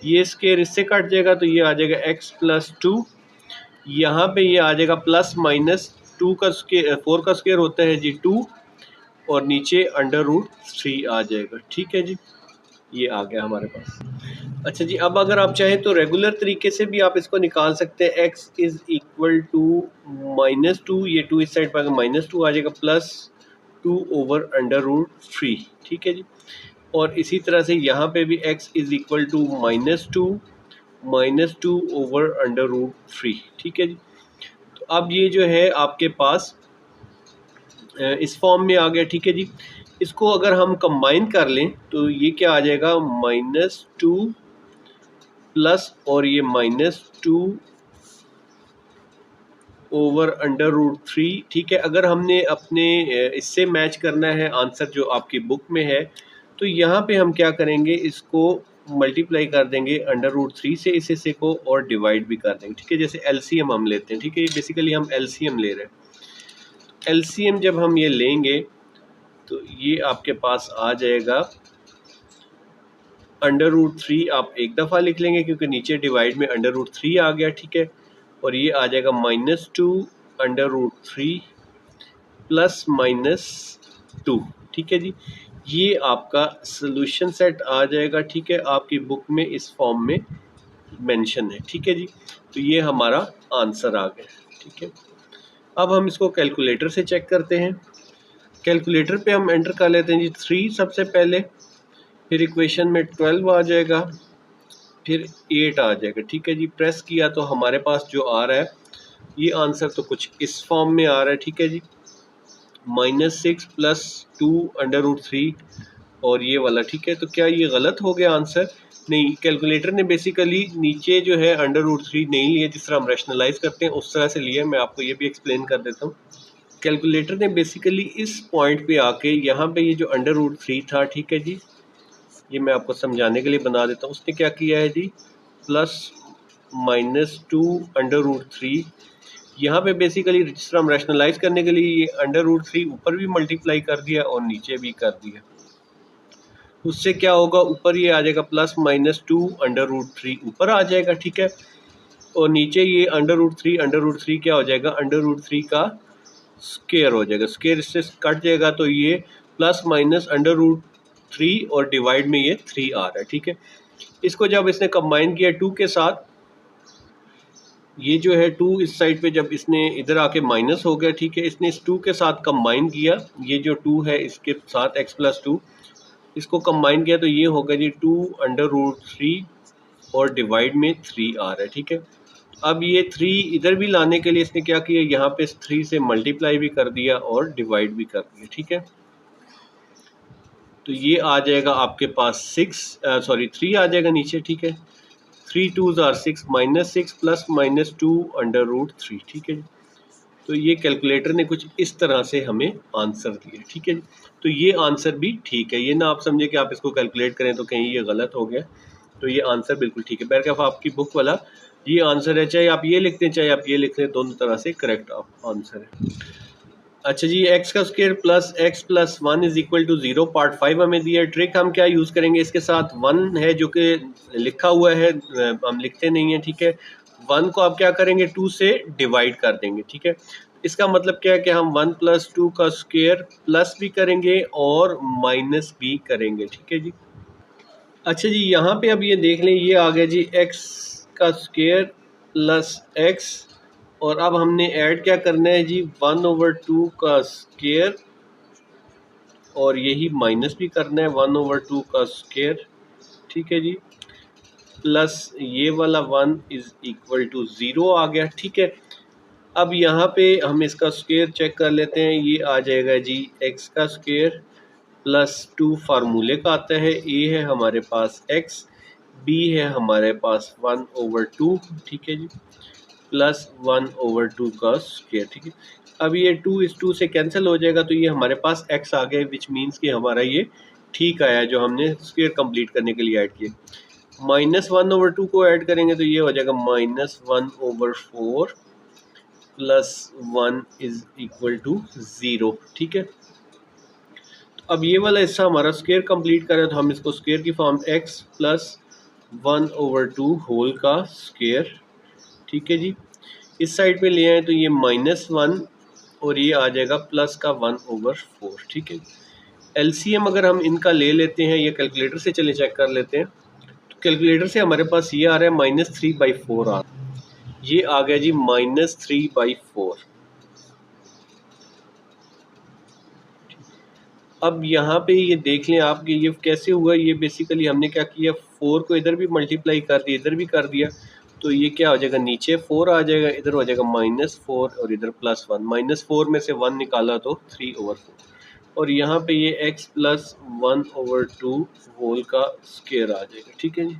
ये स्क्वायर इससे कट जाएगा तो ये आ जाएगा x + 2, यहाँ पे ये आ जाएगा +- 2 का स्क्वायर 4 का स्क्वायर होता है जी 2, और नीचे √3 आ जाएगा, ठीक है जी। ये आ गया हमारे पास। अच्छा जी, अब अगर आप चाहें तो रेगुलर तरीके से भी आप इसको निकाल सकते हैं। x इज़ इक्वल टू -2, ये 2 इस साइड पर -2 आ जाएगा, +2/√3, ठीक है जी। और इसी तरह से यहाँ पे भी x इज़ इक्वल टू -2 -2/√3, ठीक है जी। तो अब ये जो है आपके पास इस फॉर्म में आ गया, ठीक है जी। इसको अगर हम कंबाइन कर लें तो ये क्या आ जाएगा, -2 प्लस और ये -2/√3, ठीक है। अगर हमने अपने इससे मैच करना है आंसर जो आपकी बुक में है, तो यहाँ पे हम क्या करेंगे, इसको मल्टीप्लाई कर देंगे √3 से इस हिस्से को और डिवाइड भी कर देंगे, ठीक है। जैसे एलसीएम हम लेते हैं, ठीक है, बेसिकली हम एलसीएम ले रहे हैं। एलसीएम जब हम ये लेंगे तो ये आपके पास आ जाएगा √3, आप एक दफ़ा लिख लेंगे क्योंकि नीचे डिवाइड में √3 आ गया, ठीक है। और ये आ जाएगा -2/√3 +-2, ठीक है जी। ये आपका सोल्यूशन सेट आ जाएगा, ठीक है, आपकी बुक में इस फॉर्म में मेंशन है, ठीक है जी। तो ये हमारा आंसर आ गया, ठीक है। अब हम इसको कैलकुलेटर से चेक करते हैं। कैलकुलेटर पे हम एंटर कर लेते हैं जी 3 सबसे पहले, फिर इक्वेशन में 12 आ जाएगा, फिर 8 आ जाएगा, ठीक है जी। प्रेस किया तो हमारे पास जो आ रहा है ये आंसर तो कुछ इस फॉर्म में आ रहा है, ठीक है जी, -6 + 2/√3 और ये वाला, ठीक है। तो क्या ये गलत हो गया आंसर? नहीं, कैलकुलेटर ने बेसिकली नीचे जो है √3 नहीं लिया जिस तरह हम रैशनलाइज करते हैं उस तरह से लिया। मैं आपको ये भी एक्सप्लेन कर देता हूँ। कैलकुलेटर ने बेसिकली इस पॉइंट पे आके यहाँ पे ये जो √3 था, ठीक है जी, ये मैं आपको समझाने के लिए बना देता हूँ। उसने क्या किया है जी, +-2/√3, यहाँ पे बेसिकली जिस तरह हम रैशनलाइज करने के लिए ये √3 ऊपर भी मल्टीप्लाई कर दिया और नीचे भी कर दिया। उससे क्या होगा, ऊपर ये आ जाएगा +-2/√3 ऊपर आ जाएगा, ठीक है। और नीचे ये √3 क्या हो जाएगा, √3 का स्क्वायर हो जाएगा, स्क्वायर इससे कट जाएगा तो ये +- और डिवाइड में ये 3 आ रहा है, ठीक है। इसको जब इसने कंबाइन किया 2 के साथ, ये जो है 2 इस साइड पे जब इसने इधर आके माइनस हो गया, ठीक है, इसने इस 2 के साथ कंबाइन किया, ये जो 2 है इसके साथ x + 2 इसको कंबाइन किया तो ये होगा जी 2/√3 और डिवाइड में 3 आ रहा है, ठीक है। अब ये 3 इधर भी लाने के लिए इसने क्या किया, यहाँ पे 3 से मल्टीप्लाई भी कर दिया और डिवाइड भी कर दिया, ठीक है। तो ये आ जाएगा आपके पास 3 आ जाएगा नीचे, ठीक है। 3 2s are 6 -6 + -2/√3, ठीक है जी। तो ये कैलकुलेटर ने कुछ इस तरह से हमें आंसर दिया, ठीक है जी। तो ये आंसर भी ठीक है, ये ना आप समझे कि आप इसको कैलकुलेट करें तो कहीं ये गलत हो गया। तो ये आंसर बिल्कुल ठीक है। बैरकफ आपकी बुक वाला ये आंसर है, चाहे आप ये लिखते हैं चाहे आप ये लिख लें, दोनों तरह से करेक्ट आंसर है। अच्छा जी, x का square plus x + 1 is equal to 0, part 5 हमें दिया है। ट्रिक हम क्या यूज़ करेंगे, इसके साथ 1 है जो कि लिखा हुआ है, हम लिखते नहीं है, ठीक है। 1 को आप क्या करेंगे, 2 से डिवाइड कर देंगे, ठीक है। इसका मतलब क्या है कि हम 1 + 2 का स्क्वायर प्लस भी करेंगे और माइनस भी करेंगे, ठीक है जी। अच्छा जी, यहाँ पे अब ये देख लें, ये आ गया जी x का स्क्वायर प्लस x, और अब हमने ऐड क्या करना है जी, 1/2 का स्क्वायर, और यही माइनस भी करना है 1/2 का स्क्वायर, ठीक है जी, प्लस ये वाला 1 = 0 आ गया, ठीक है। अब यहाँ पे हम इसका स्क्वायर चेक कर लेते हैं, ये आ जाएगा जी x का स्क्वायर प्लस 2 फार्मूले का आता है, a है हमारे पास x, b है हमारे पास 1/2, ठीक है जी, प्लस 1/2 का स्क्वायर, ठीक है। अब ये 2 इस 2 से कैंसिल हो जाएगा, तो ये हमारे पास x आ गया, विच मीन्स कि हमारा ये ठीक आया जो हमने स्क्वायर कंप्लीट करने के लिए ऐड किए। -1/2 को ऐड करेंगे तो ये हो जाएगा -1/4 प्लस 1 = 0, ठीक है। तो अब ये वाला हिस्सा हमारा स्क्वायर कंप्लीट करें, तो हम इसको स्क्वायर की फॉर्म x प्लस 1/2 होल का स्क्वायर, ठीक है जी, इस साइड पे ले आए तो ये -1 और ये आ जाएगा प्लस का 1/4, ठीक है। एलसीएम अगर हम इनका ले लेते हैं, ये कैलकुलेटर से चले चेक कर लेते हैं, तो कैलकुलेटर से हमारे पास ये आ रहा है -3/4 आ रहा है, ये आ गया जी -3/4। अब यहाँ पे ये देख लें आप कि ये कैसे हुआ, ये बेसिकली हमने क्या किया, 4 को इधर भी मल्टीप्लाई कर दिया, इधर भी कर दिया, तो ये क्या हो जाएगा, नीचे 4 आ जाएगा, इधर हो जाएगा -4 और इधर +1, -4 में से 1 निकाला तो 3/4, और यहाँ पे ये x प्लस 1/2 होल का स्क्वायर आ जाएगा, ठीक है जी।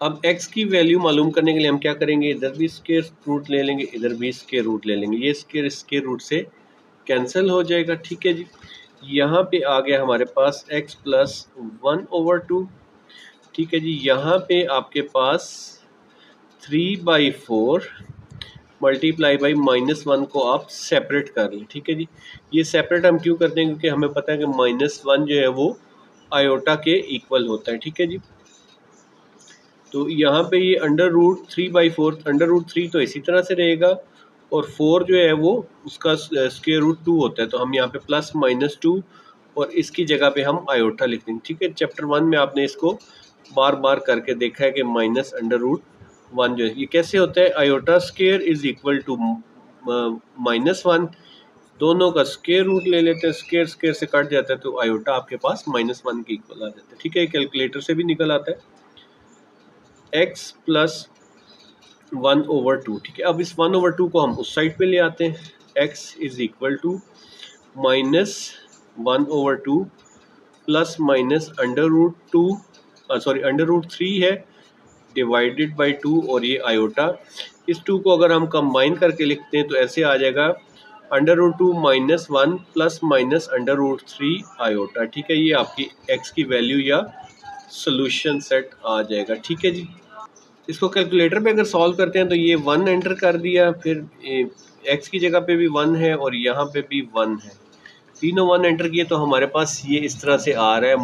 अब x की वैल्यू मालूम करने के लिए हम क्या करेंगे, इधर भी स्क्वायर रूट ले लेंगे, इधर भी स्क्वायर रूट ले लेंगे, ये स्क्वायर रूट से कैंसिल हो जाएगा, ठीक है जी। यहाँ पे आ गया हमारे पास x प्लस 1/2, ठीक है जी। यहाँ पे आपके पास 3/4 मल्टीप्लाई बाई -1 को आप सेपरेट कर लें, ठीक है जी। ये सेपरेट हम क्यों करते हैं, क्योंकि हमें पता है कि -1 जो है वो आयोटा के इक्वल होता है, ठीक है जी। तो यहाँ पे ये √3/4, √3 तो इसी तरह से रहेगा, और 4 जो है वो उसका स्क्वायर रूट 2 होता है, तो हम यहाँ पे प्लस -2 और इसकी जगह पे हम आयोटा लिख देंगे, ठीक है। चैप्टर 1 में आपने इसको बार बार करके देखा है कि -√1 जो है ये कैसे होता है, iota square is equal to -1, दोनों का स्क्वायर रूट ले लेते हैं, स्क्वायर स्क्वायर से कट जाता है, तो आयोटा आपके पास -1 के इक्वल आ जाता है, ठीक है। कैलकुलेटर से भी निकल आता है x प्लस 1/2, ठीक है। अब इस 1/2 को हम उस साइड पे ले आते हैं, x = -1/2 प्लस माइनस √3 है डिवाइडेड बाई 2, और ये आयोटा, इस 2 को अगर हम कंबाइन करके लिखते हैं तो ऐसे आ जाएगा √2 - 1 प्लस माइनस √3 आयोटा, ठीक है। ये आपकी x की वैल्यू या सोल्यूशन सेट आ जाएगा, ठीक है जी। इसको कैलकुलेटर पे अगर सॉल्व करते हैं तो ये 1 एंटर कर दिया, फिर x की जगह पे भी 1 है और यहाँ पे भी 1 है, तीनों 1 एंटर किए, तो हमारे पास ये इस तरह से आ रहा है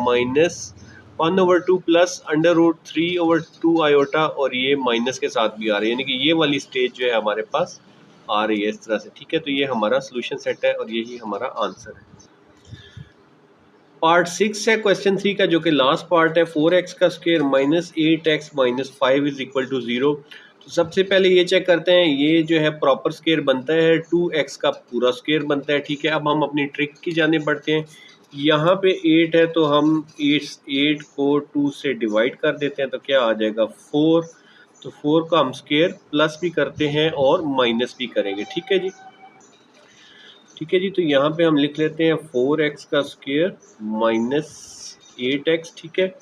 -1/2 प्लस √3/2 आयोटा, और ये माइनस के साथ भी आ रहा है, यानी कि ये वाली स्टेज जो है हमारे पास आ रही है इस तरह से, ठीक है। तो ये हमारा सोल्यूशन सेट है और यही हमारा आंसर है। पार्ट 6 है क्वेश्चन 3 का, जो कि लास्ट पार्ट है। 4x का स्क्वायर -8x - 5 = 0। तो सबसे पहले ये चेक करते हैं, ये जो है प्रॉपर स्क्वायर बनता है, 2x का पूरा स्क्वायर बनता है, ठीक है। अब हम अपनी ट्रिक की जाने बढ़ते हैं। यहाँ पे 8 है तो हम 8 को 2 से डिवाइड कर देते हैं, तो क्या आ जाएगा 4। तो 4 का हम स्क्वायर प्लस भी करते हैं और माइनस भी करेंगे, ठीक है जी, ठीक है जी। तो यहाँ पे हम लिख लेते हैं 4x का स्क्वायर -8x, ठीक है।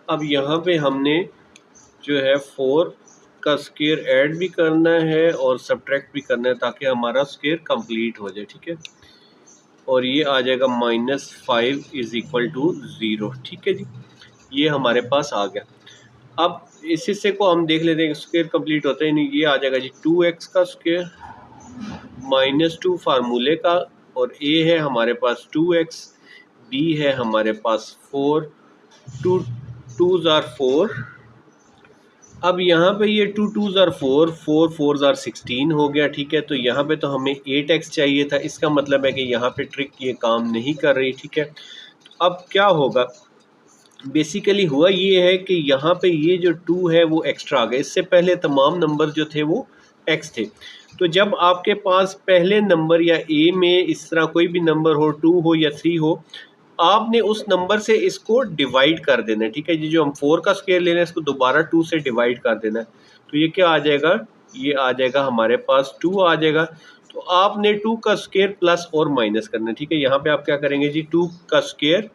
अब यहाँ पे हमने जो है 4 का स्क्वायर ऐड भी करना है और सब्ट्रैक्ट भी करना है, ताकि हमारा स्क्वायर कंप्लीट हो जाए, ठीक है। और ये आ जाएगा -5 = 0, ठीक है जी। ये हमारे पास आ गया। अब इस हिस्से को हम देख लेते हैं, स्क्वायर कंप्लीट होता है नहीं, ये आ जाएगा जी 2x का स्क्वायर -2 फार्मूले का, और a है हमारे पास 2x, b है हमारे पास 4, 2 2s are 4 अब यहाँ पे ये 2 2 ज़ार 4, 4 4 ज़ार 16 हो गया, ठीक है। तो यहाँ पे तो हमें 8x चाहिए था, इसका मतलब है कि यहाँ पे ट्रिक ये काम नहीं कर रही, ठीक है। तो अब क्या होगा, बेसिकली हुआ ये है कि यहाँ पे ये जो 2 है वो एक्स्ट्रा आ गया, इससे पहले तमाम नंबर जो थे वो x थे। तो जब आपके पास पहले नंबर या a में इस तरह कोई भी नंबर हो, 2 हो या 3 हो, आपने उस नंबर से इसको डिवाइड कर देना है, ठीक है। ये जो हम 4 का स्क्वायर ले रहे हैं इसको दोबारा 2 से डिवाइड कर देना है। तो ये क्या आ जाएगा, ये आ जाएगा हमारे पास 2 आ जाएगा। तो आपने 2 का स्क्वायर प्लस और माइनस करना है, ठीक है। यहाँ पे आप क्या करेंगे जी, 2 का स्क्वायर,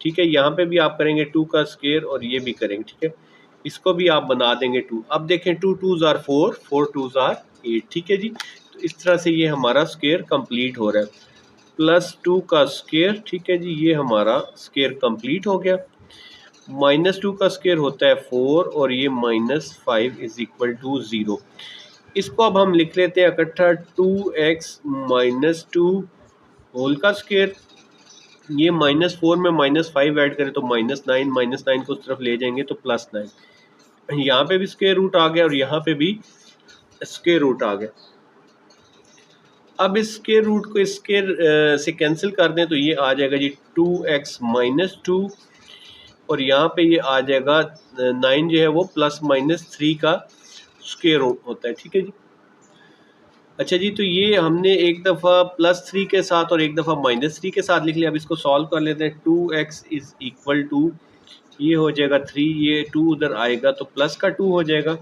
ठीक है। यहाँ पे भी आप करेंगे 2 का स्क्वायर और ये भी करेंगे, ठीक है। इसको भी आप बना देंगे 2। अब देखें 2 2 ज़ार 4, 4 2 ज़ार 8, ठीक है जी। तो इस तरह से ये हमारा स्क्वायर कंप्लीट हो रहा है। प्लस 2 का स्क्वायर, ठीक है जी, ये हमारा स्क्वायर कंप्लीट हो गया। माइनस 2 का स्क्वायर होता है 4 और ये -5 इज इक्वल टू 0। इसको अब हम लिख लेते हैं इकट्ठा, 2x - 2 होल का स्क्वायर। ये -4 में -5 ऐड करें तो -9, -9 को उस तरफ ले जाएंगे तो +9। यहाँ पे भी स्क्वायर रूट आ गया और यहाँ पे भी स्क्वायर रूट आ गया। अब इस स्क्वायर रूट को स्क्वायर से कैंसिल कर दें तो ये आ जाएगा जी 2x - 2 और यहाँ पे ये आ जाएगा 9 जो है वो +-3 का स्क्वायर होता है, ठीक है जी। अच्छा जी, तो ये हमने एक दफ़ा +3 के साथ और एक दफ़ा -3 के साथ लिख लिया। अब इसको सॉल्व कर लेते हैं। 2x इज़ इक्वल टू, ये हो जाएगा 3, ये 2 उधर आएगा तो प्लस का 2 हो जाएगा।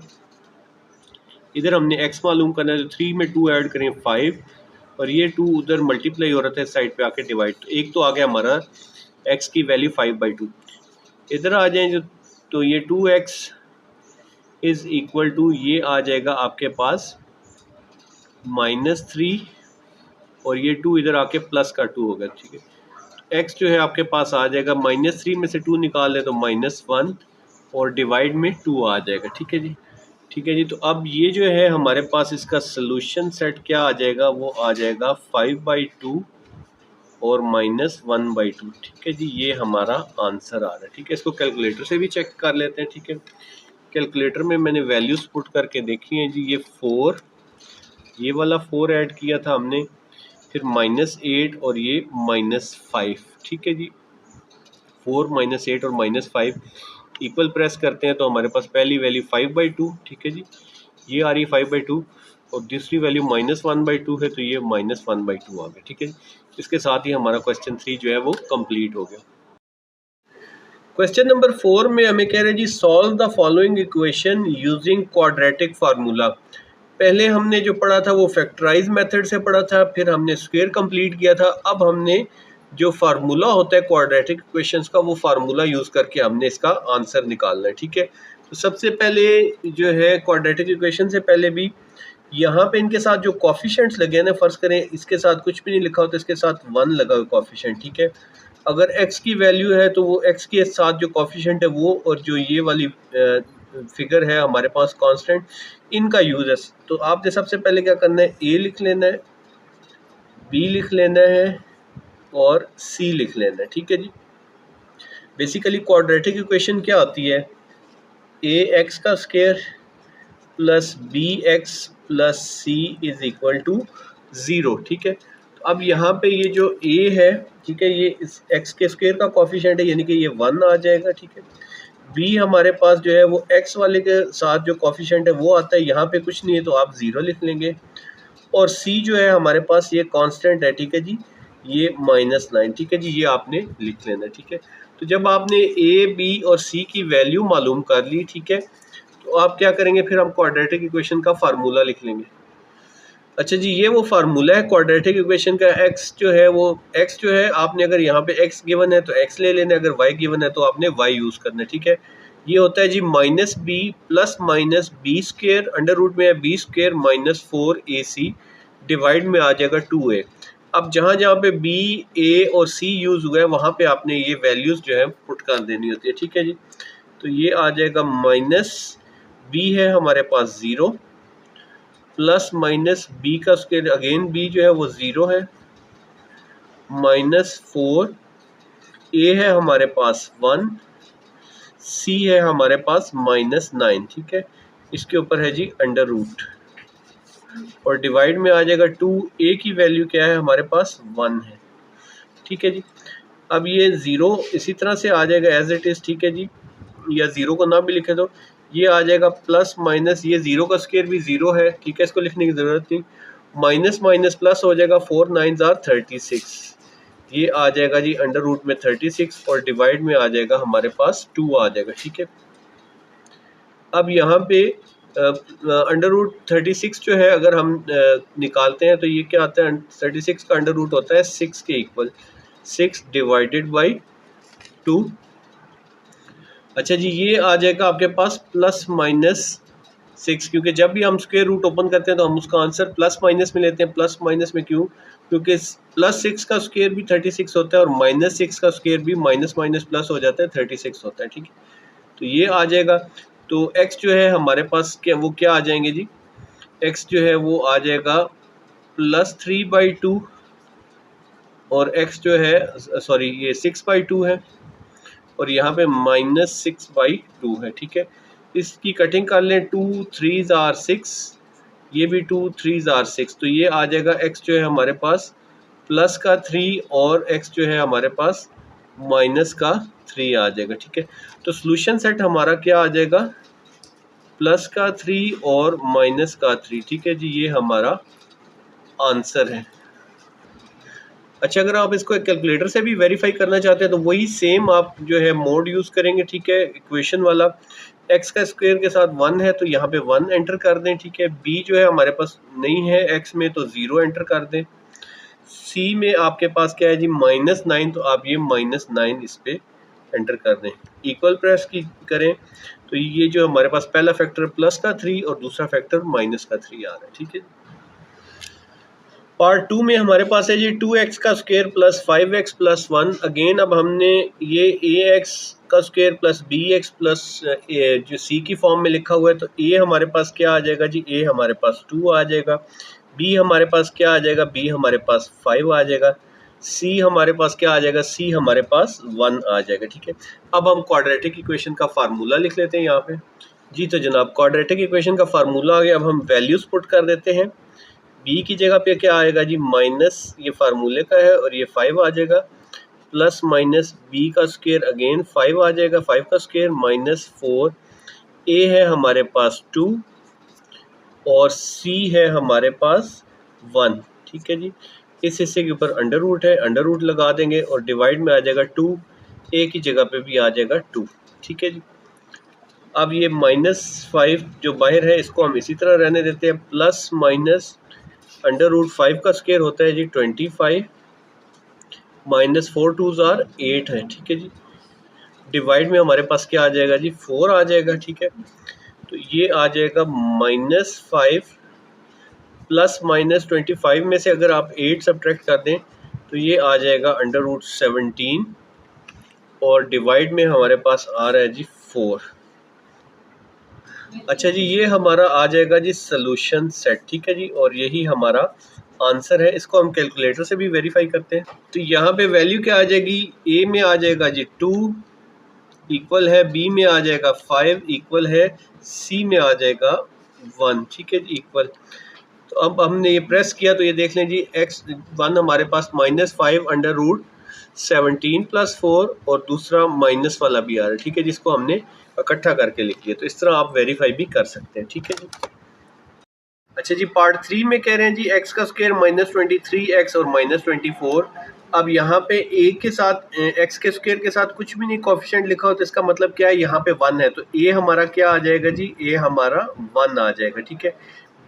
इधर हमने x मालूम करना है तो 3 में 2 ऐड करें 5 और ये 2 उधर मल्टीप्लाई हो रहा था साइड पे आके डिवाइड, तो एक तो आ गया हमारा x की वैल्यू 5/2। इधर आ जाए तो ये 2x इज़ इक्वल टू, ये आ जाएगा आपके पास -3 और ये 2 इधर आके प्लस का 2 होगा, ठीक है। x जो है आपके पास आ जाएगा, -3 में से 2 निकाल लें तो -1 और डिवाइड में 2 आ जाएगा, ठीक है जी। ठीक है जी, तो अब ये जो है हमारे पास इसका सोल्यूशन सेट क्या आ जाएगा, वो आ जाएगा 5/2 और -1/2, ठीक है जी। ये हमारा आंसर आ रहा है, ठीक है। इसको कैलकुलेटर से भी चेक कर लेते हैं, ठीक है। कैलकुलेटर में मैंने वैल्यूज़ पुट करके देखी हैं जी। ये 4, ये वाला 4 ऐड किया था हमने, फिर -8 और ये -5, ठीक है जी। 4 -8 और -5 इक्वल प्रेस करते हैं तो हमारे पास पहली वैल्यू 5/2, ठीक है जी, ये आ रही है 5/2 और दूसरी वैल्यू -1/2 है तो ये -1/2 आ गया, ठीक है जी। इसके साथ ही हमारा क्वेश्चन 3 जो है वो कंप्लीट हो गया। क्वेश्चन नंबर 4 में हमें कह रहे हैं जी, solve the following equation using quadratic formula. पहले हमने जो पढ़ा था वो फैक्टराइज मेथड से पढ़ा था, फिर हमने स्क्वायर कंप्लीट किया था। अब हमने जो फार्मूला होता है क्वाड्रेटिक इक्वेशंस का, वो फार्मूला यूज़ करके हमने इसका आंसर निकालना है, ठीक है। तो सबसे पहले जो है क्वाड्रेटिक इक्वेशन से पहले भी यहाँ पे इनके साथ जो कोफिशिएंट्स लगे हैं ना, फ़र्ज़ करें इसके साथ कुछ भी नहीं लिखा होता, इसके साथ 1 लगा हुआ कोफिशिएंट, ठीक है। अगर x की वैल्यू है तो वो x के साथ जो कोफिशिएंट है वो, और जो ये वाली फिगर है हमारे पास कांस्टेंट, इनका यूज़ है। तो आपने सबसे पहले क्या करना है, a लिख लेना है, b लिख लेना है और c लिख लेना है, ठीक है जी। बेसिकली क्वाड्रेटिक इक्वेशन क्या होती है, ax का square plus bx plus c is equal to 0, ठीक है। तो अब यहाँ पे ये जो a है, ठीक है, ये इस x के स्क्वायर का कोफिशिएंट है, यानी कि ये 1 आ जाएगा, ठीक है। b हमारे पास जो है वो x वाले के साथ जो कोफिशिएंट है वो आता है, यहाँ पे कुछ नहीं है तो आप 0 लिख लेंगे। और c जो है हमारे पास ये कांस्टेंट है, ठीक है जी, ये -9, ठीक है जी, ये आपने लिख लेना, ठीक है। तो जब आपने a, b और c की वैल्यू मालूम कर ली, ठीक है, तो आप क्या करेंगे, फिर हम क्वाड्रेटिक इक्वेशन का फार्मूला लिख लेंगे। अच्छा जी, ये वो फार्मूला है क्वाड्रेटिक इक्वेशन का। x जो है वो, x जो है आपने अगर यहाँ पे x गिवन है तो x ले लेना, अगर y गिवन है तो आपने y यूज़ करना है, ठीक है। ये होता है जी -b plus -b square under root में है b स्क्वायर -4ac डिवाइड में आ जाएगा 2a। अब जहाँ जहाँ पे b, a और c यूज़ हुआ है वहाँ पे आपने ये वैल्यूज़ जो है पुट कर देनी होती है, ठीक है जी। तो ये आ जाएगा -b है हमारे पास 0 प्लस -b का स्क्वायर, अगेन b जो है वो 0 है, -4 a है हमारे पास 1, सी है हमारे पास -9, ठीक है। इसके ऊपर है जी अंडर रूट, और डिवाइड में आ जाएगा 2। ए की वैल्यू क्या है हमारे पास 1 है, ठीक है जी। अब ये 0 इसी तरह से आ जाएगा एज इट इज़, ठीक है जी, या 0 को ना भी लिखे तो ये आ जाएगा प्लस माइनस, ये 0 का स्क्वायर भी 0 है, ठीक है, इसको लिखने की ज़रूरत नहीं। माइनस माइनस प्लस हो जाएगा, 4 9 36, ये आ जाएगा जी अंडर रूट में 36, और डिवाइड में आ जाएगा हमारे पास 2 आ जाएगा, ठीक है। अब यहाँ पे अंडर रूट 36 जो है अगर हम निकालते हैं तो ये क्या आता है, 36 का अंडर रूट होता है 6 के इक्वल, 6 डिवाइडेड बाई 2। अच्छा जी, ये आ जाएगा आपके पास प्लस माइनस 6, क्योंकि जब भी हम स्क्वायर रूट ओपन करते हैं तो हम उसका आंसर प्लस माइनस में लेते हैं। प्लस माइनस में क्यों? क्योंकि प्लस 6 का स्क्वायर भी 36 होता है, और माइनस 6 का स्क्वायर भी माइनस माइनस प्लस हो जाता है 36 होता है, ठीक है। तो ये आ जाएगा। तो x जो है हमारे पास क्या, वो क्या आ जाएंगे जी, x जो है वो आ जाएगा +3/2, और x जो है सॉरी ये 6/2 है, और यहाँ पे -6/2 है, ठीक है। इसकी कटिंग कर लें, 2 3s are 6, ये भी 2 3s are 6, तो ये आ जाएगा x जो है हमारे पास प्लस का 3, और x जो है हमारे पास माइनस का 3 आ जाएगा, ठीक है। तो सॉल्यूशन सेट हमारा क्या आ जाएगा, प्लस का 3 और माइनस का 3, ठीक है जी, ये हमारा आंसर है। अच्छा, अगर आप इसको कैलकुलेटर से भी वेरीफाई करना चाहते हैं तो वही सेम आप जो है मोड यूज़ करेंगे, ठीक है, इक्वेशन वाला। x का स्क्वायर के साथ 1 है तो यहाँ पे 1 एंटर कर दें, ठीक है। b जो है हमारे पास नहीं है x में, तो 0 एंटर कर दें। c में आपके पास क्या है जी, -9, तो आप ये -9 इस पे एंटर कर दें। इक्वल प्रेस की करें तो ये जो हमारे पास पहला फैक्टर प्लस का 3 और दूसरा फैक्टर माइनस का 3 आ रहा है, ठीक है। पार्ट 2 में हमारे पास है जी 2x का square plus 5x plus 1। Again अब हमने ये ax का स्क्वायर प्लस bx प्लस जो c की फॉर्म में लिखा हुआ है, तो a हमारे पास क्या आ जाएगा जी, a हमारे पास 2 आ जाएगा, b हमारे पास क्या आ जाएगा, b हमारे पास 5 आ जाएगा, c हमारे पास क्या आ जाएगा, c हमारे पास 1 आ जाएगा, ठीक है। अब हम क्वाड्रेटिक इक्वेशन का फार्मूला लिख लेते हैं यहाँ पे जी। तो जनाब क्वाड्रेटिक इक्वेशन का फार्मूला आ गया। अब हम वैल्यूज़ पुट कर देते हैं। b की जगह पे क्या आएगा जी, माइनस, ये फार्मूले का है, और ये 5 आ जाएगा, प्लस माइनस b का स्क्वायर अगेन 5 आ जाएगा, 5 का स्क्वायर माइनस 4, a है हमारे पास 2, और c है हमारे पास 1, ठीक है जी। इस हिस्से के ऊपर अंडर रूट है, अंडर रूट लगा देंगे, और डिवाइड में आ जाएगा 2, a की जगह पे भी आ जाएगा 2, ठीक है जी। अब ये -5 जो बाहर है इसको हम इसी तरह रहने देते हैं, प्लस माइनस अंडर रूट 5 का स्क्वायर होता है जी 25, माइनस 4 2s are 8 है, ठीक है जी। डिवाइड में हमारे पास क्या आ जाएगा जी, 4 आ जाएगा, ठीक है। तो ये आ जाएगा -5 प्लस -25 में से अगर आप 8 सब्ट्रैक्ट कर दें तो ये आ जाएगा अंडर रूट 17, और डिवाइड में हमारे पास आ रहा है जी 4। अच्छा जी, ये हमारा आ जाएगा जी सॉल्यूशन सेट, ठीक है जी, और यही हमारा आंसर है। इसको हम कैलकुलेटर से भी वेरीफाई करते हैं। तो यहाँ पे वैल्यू क्या आ जाएगी, a में आ जाएगा जी 2 इक्वल है, b में आ जाएगा 5 इक्वल है, c में आ जाएगा 1, ठीक है जी, इक्वल। तो अब हमने ये प्रेस किया तो ये देख लें जी, x1 हमारे पास -5 अंडर रूट 17 प्लस 4, और दूसरा माइनस वाला भी आ रहा है, ठीक है, जिसको हमने इकट्ठा करके लिख लिया। तो इस तरह आप वेरीफाई भी कर सकते हैं, ठीक है जी। अच्छा जी, पार्ट 3 में कह रहे हैं जी x का स्क्वायर -23x और -24। अब यहाँ पे a के साथ x के स्क्वायर के साथ कुछ भी नहीं कोफिशिएंट लिखा हो, तो इसका मतलब क्या है, यहाँ पे 1 है, तो a हमारा क्या आ जाएगा जी, a हमारा 1 आ जाएगा, ठीक है।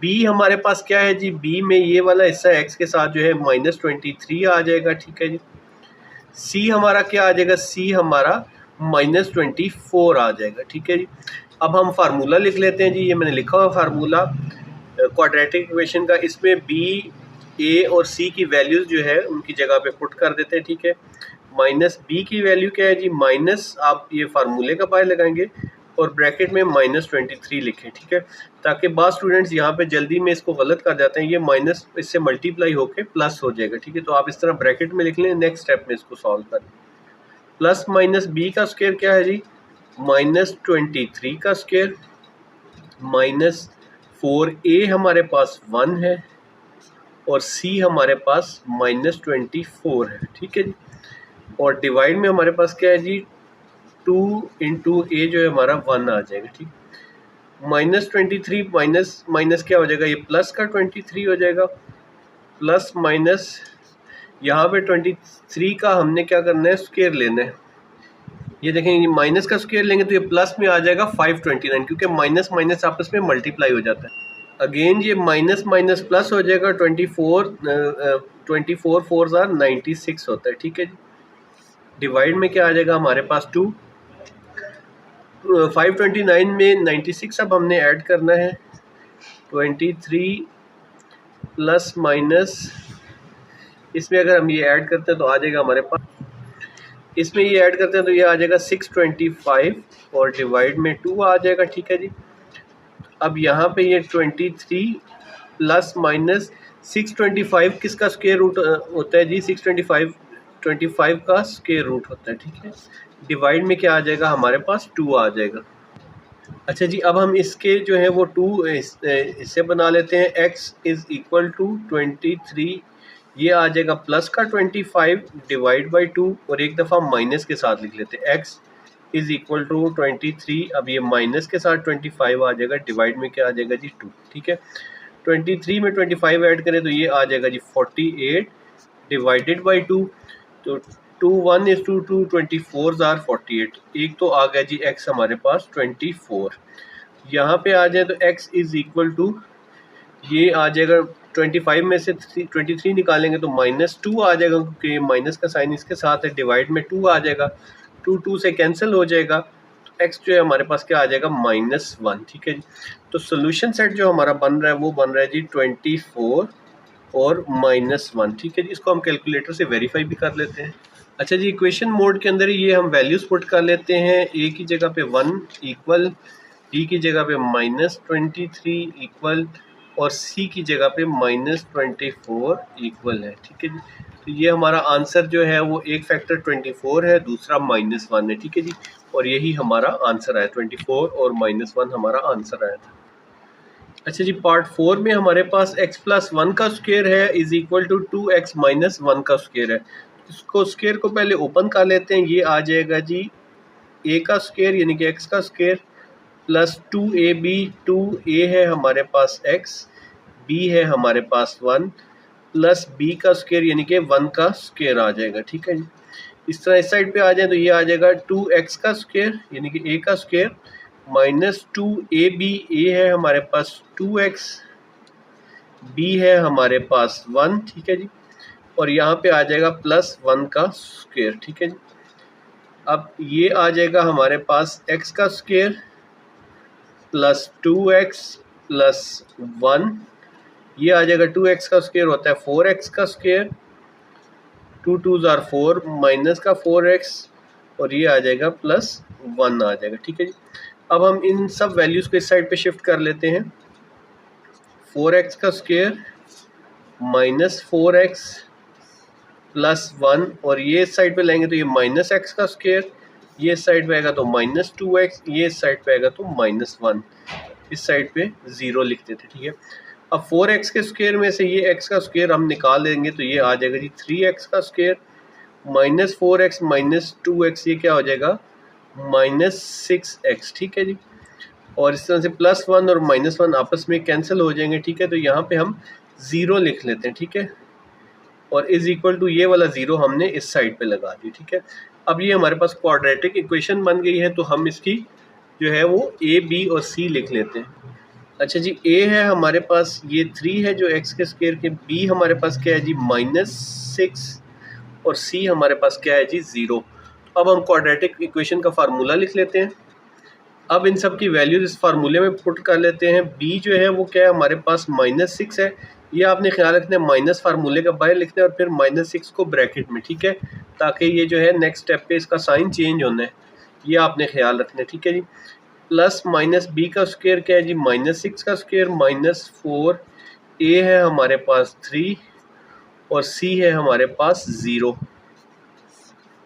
b हमारे पास क्या है जी, b में ये वाला हिस्सा x के साथ जो है -23 आ जाएगा, ठीक है जी। c हमारा क्या आ जाएगा, c हमारा -24 आ जाएगा, ठीक है जी। अब हम फार्मूला लिख लेते हैं जी, ये मैंने लिखा हुआ फार्मूला क्वाड्रेटिक इक्वेशन का। इसमें b, a और c की वैल्यूज़ जो है उनकी जगह पे पुट कर देते हैं, ठीक है। माइनस b की वैल्यू क्या है जी, माइनस, आप ये फार्मूले का बाहर लगाएंगे और ब्रैकेट में -23 लिखें, ठीक है, ताकि बाद स्टूडेंट्स यहाँ पे जल्दी में इसको गलत कर जाते हैं। ये माइनस इससे मल्टीप्लाई होके प्लस हो जाएगा, ठीक है। तो आप इस तरह ब्रैकेट में लिख लें, नेक्स्ट स्टेप में इसको सॉल्व करें। प्लस माइनस b का स्क्वायर क्या है जी, -23 का स्क्वायर -4a हमारे पास 1 है और c हमारे पास -24 है, ठीक है जी। और डिवाइड में हमारे पास क्या है जी, 2 इंटू ए जो है हमारा 1 आ जाएगा, ठीक। -23 माइनस माइनस क्या हो जाएगा, ये प्लस का 23 हो जाएगा, प्लस माइनस यहाँ पे 23 का हमने क्या करना है, स्क्वायर लेना है। ये देखें, ये माइनस का स्क्वायर लेंगे तो ये प्लस में आ जाएगा 529, क्योंकि माइनस माइनस आपस में मल्टीप्लाई हो जाता है। अगेन ये माइनस माइनस प्लस हो जाएगा, 24 4 ज़ार 96 होता है, ठीक है जी। डिवाइड में क्या आ जाएगा हमारे पास 2, 529 में 96 अब हमने ऐड करना है, 23 प्लस माइनस, इसमें अगर हम ये ऐड करते हैं तो आ जाएगा हमारे पास, इसमें ये ऐड करते हैं तो ये आ जाएगा 625 और डिवाइड में 2 आ जाएगा, ठीक है जी। अब यहाँ पे ये 23 प्लस माइनस 625 किसका स्क्वायर रूट होता है जी, 625 का स्क्वायर रूट होता है, ठीक है। डिवाइड में क्या आ जाएगा हमारे पास 2 आ जाएगा। अच्छा जी, अब हम इसके जो है वो 2 इससे बना लेते हैं। x इज़ इक्वल टू 23, ये आ जाएगा प्लस का 25 डिवाइड बाई 2 और एक दफ़ा माइनस के साथ लिख लेते हैं। x इज़ इक्वल टू 23, अब ये माइनस के साथ 25 आ जाएगा, डिवाइड में क्या आ जाएगा जी 2, ठीक है। 23 में 25 ऐड करें तो ये आ जाएगा जी 48 डिवाइडेड बाई 2, तो 2 1 इज टू 2 24 ज़ार 48, एक तो आ गया जी x हमारे पास 24। यहाँ पे आ जाए तो x इज़ इक्वल टू, ये आ जाएगा 25 में से 23 निकालेंगे तो -2 आ जाएगा, क्योंकि माइनस का साइन इसके साथ है, डिवाइड में 2 आ जाएगा, 2 से कैंसिल हो जाएगा, तो x जो है हमारे पास क्या आ जाएगा -1, ठीक है जी। तो सोल्यूशन सेट जो हमारा बन रहा है वो बन रहा है जी 24 और -1, ठीक है जी। इसको हम कैलकुलेटर से वेरीफाई भी कर लेते हैं। अच्छा जी, इक्वेशन मोड के अंदर ये हम वैल्यूज पुट कर लेते हैं, a की जगह पे 1 इक्वल, b की जगह पे -23 इक्वल और c की जगह पे -24 इक्वल है, ठीक है जी। तो ये हमारा आंसर जो है वो एक फैक्टर 24 है, दूसरा -1 है, ठीक है जी। और यही हमारा आंसर आया, 24 और -1 हमारा आंसर आया था। अच्छा जी, पार्ट 4 में हमारे पास x प्लस 1 का स्क्वायर है is equal to 2x minus 1 का स्क्वायर है। इसको स्क्वायर को पहले ओपन कर लेते हैं, ये आ जाएगा जी a का स्क्वायर यानी कि x का स्क्वायर प्लस 2ab, 2a है हमारे पास x, b है हमारे पास 1 प्लस b का स्क्वायर यानी कि 1 का स्क्वायर आ जाएगा, ठीक है जी। इस तरह इस साइड पे आ जाए तो ये आ जाएगा 2x का स्क्वायर यानी कि a का स्क्वायर माइनस 2ab, a है हमारे पास 2x, b है हमारे पास 1, ठीक है जी। और यहाँ पे आ जाएगा प्लस 1 का स्क्वायर, ठीक है जी। अब ये आ जाएगा हमारे पास x का स्क्वायर प्लस 2x प्लस 1, ये आ जाएगा 2x का स्क्वायर होता है 4x का स्क्वायर, 2 2 ज़ार 4 माइनस का 4x और ये आ जाएगा प्लस 1 आ जाएगा, ठीक है जी। अब हम इन सब वैल्यूज़ को इस साइड पे शिफ्ट कर लेते हैं, 4x का स्क्वायर माइनस 4x प्लस 1 और ये इस साइड पे लेंगे तो ये माइनस x का स्क्वायर, ये इस साइड पे आएगा तो माइनस 2x, ये इस साइड पे आएगा तो -1, इस साइड पे 0 लिख देते, ठीक है। अब 4x के स्क्वायर में से ये x का स्क्वायर हम निकाल देंगे तो ये आ जाएगा जी 3x का square minus 4x minus 2x, ये क्या हो जाएगा -6x, ठीक है जी। और इस तरह से +1 और -1 आपस में कैंसिल हो जाएंगे, ठीक है। तो यहाँ पे हम 0 लिख लेते हैं, ठीक है। और इज इक्वल टू ये वाला 0 हमने इस साइड पे लगा दी, ठीक है। अब ये हमारे पास क्वाड्रेटिक इक्वेशन बन गई है, तो हम इसकी जो है वो a, b और c लिख लेते हैं। अच्छा जी, a है हमारे पास ये 3 है जो x के स्क्वायर के, b हमारे पास क्या है जी -6 और c हमारे पास क्या है जी 0। अब हम क्वाड्रेटिक इक्वेशन का फार्मूला लिख लेते हैं। अब इन सब की वैल्यूज इस फार्मूले में पुट कर लेते हैं। b जो है वो क्या है हमारे पास -6 है, ये आपने ख्याल रखना है माइनस फार्मूले का बाहर लिखना है और फिर -6 को ब्रैकेट में, ठीक है, ताकि ये जो है नेक्स्ट स्टेप पे इसका साइन चेंज होना है, ये आपने ख्याल रखना है, ठीक है जी। प्लस माइनस b का स्क्वायर क्या है जी -6 का स्क्वायर -4, a है हमारे पास 3 और c है हमारे पास 0,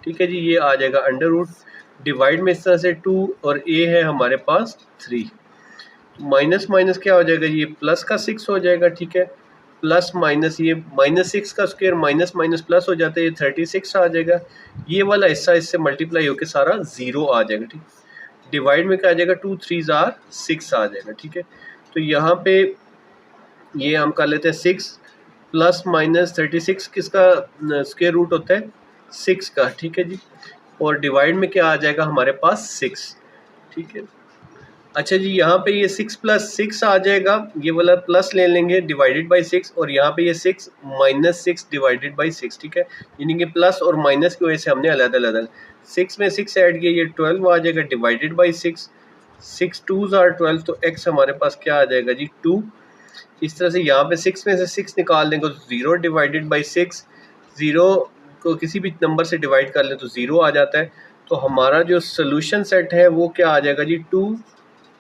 ठीक है जी। ये आ जाएगा अंडर रूट डिवाइड में इस तरह से 2 और a है हमारे पास 3, माइनस माइनस क्या हो जाएगा, ये प्लस का 6 हो जाएगा, ठीक है। प्लस माइनस ये -6 का स्क्वायर माइनस माइनस प्लस हो जाता है, ये 36 आ जाएगा। ये वाला हिस्सा इससे मल्टीप्लाई होकर सारा 0 आ जाएगा, ठीक। डिवाइड में क्या आ जाएगा, 2 3 जार 6 आ जाएगा, ठीक है। तो यहाँ पे ये हम कर लेते हैं 6 प्लस माइनस 36 किसका स्क्वायर रूट होता है, 6 का, ठीक है जी। और डिवाइड में क्या आ जाएगा हमारे पास 6, ठीक है। अच्छा जी, यहाँ पे ये 6 प्लस 6 आ जाएगा, ये वाला प्लस ले लेंगे डिवाइडेड बाई 6, और यहाँ पे ये 6 माइनस 6 डिवाइडेड बाई 6, ठीक है। यानी कि प्लस और माइनस की वजह से हमने अलग अलग 6 में 6 ऐड किया, ये 12 आ जाएगा डिवाइडेड बाई 6, 6 2s आर 12, तो x हमारे पास क्या आ जाएगा जी 2। इस तरह से यहाँ पे 6 में से 6 निकाल देंगे तो 0 डिवाइडेड बाई 6, 0 को किसी भी नंबर से डिवाइड कर लें तो 0 आ जाता है। तो हमारा जो सोल्यूशन सेट है वो क्या आ जाएगा जी 2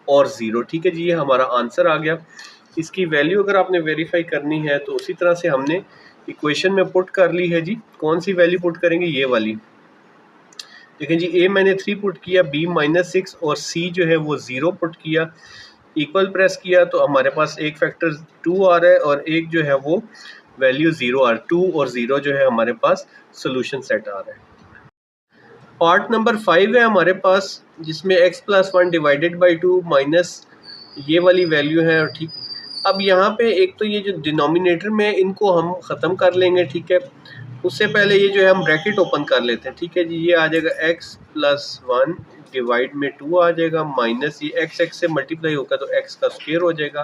और 0, ठीक है जी। ये हमारा आंसर आ गया। इसकी वैल्यू अगर आपने वेरीफाई करनी है तो उसी तरह से हमने इक्वेशन में पुट कर ली है जी। कौन सी वैल्यू पुट करेंगे, ये वाली। देखें जी, a मैंने 3 पुट किया, b -6 और c जो है वो 0 पुट किया। इक्वल प्रेस किया तो हमारे पास एक फैक्टर 2 आ रहा है और एक जो है वो वैल्यू 0 आ रहा है। 2 और 0 जो है हमारे पास सोल्यूशन सेट आ रहा है। पार्ट नंबर 5 है हमारे पास, जिसमें x + 1 डिवाइडेड बाई 2 माइनस ये वाली वैल्यू है, और ठीक। अब यहाँ पे एक तो ये जो डिनोमिनेटर में इनको हम ख़त्म कर लेंगे, ठीक है। उससे पहले ये जो है हम ब्रैकेट ओपन कर लेते हैं, ठीक है जी। ये आ जाएगा x + 1 डिवाइड में 2 आ जाएगा, माइनस ये x से मल्टीप्लाई होगा तो x का स्क्वायर हो जाएगा,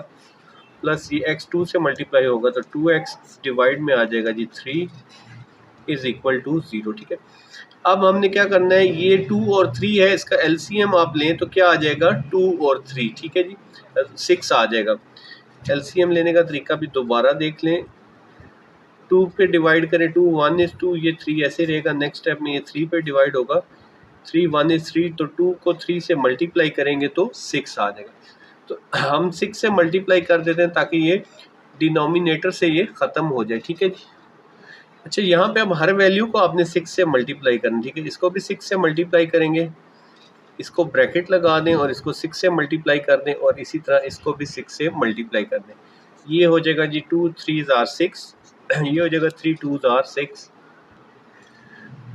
प्लस ये x 2 से मल्टीप्लाई होगा तो 2x डिवाइड में आ जाएगा जी 3 = 0, ठीक है। अब हमने क्या करना है, ये 2 और 3 है, इसका एलसीएम आप लें तो क्या आ जाएगा 2 और 3, ठीक है जी, 6 आ जाएगा। एलसीएम लेने का तरीका भी दोबारा देख लें। 2 पे डिवाइड करें, 2 1 is 2, ये 3 ऐसे रहेगा। नेक्स्ट स्टेप में ये 3 पे डिवाइड होगा, 3 1 is 3, तो 2 को 3 से मल्टीप्लाई करेंगे तो 6 आ जाएगा। तो हम 6 से मल्टीप्लाई कर देते हैं ताकि ये डिनोमिनेटर से ये ख़त्म हो जाए, ठीक है जी। अच्छा, यहाँ पे अब हर वैल्यू को आपने 6 से मल्टीप्लाई करना, ठीक है। इसको भी 6 से मल्टीप्लाई करेंगे, इसको ब्रैकेट लगा दें और इसको 6 से मल्टीप्लाई कर दें, और इसी तरह इसको भी 6 से मल्टीप्लाई कर दें। ये हो जाएगा जी 2 3s are 6, ये हो जाएगा 3 2s are 6।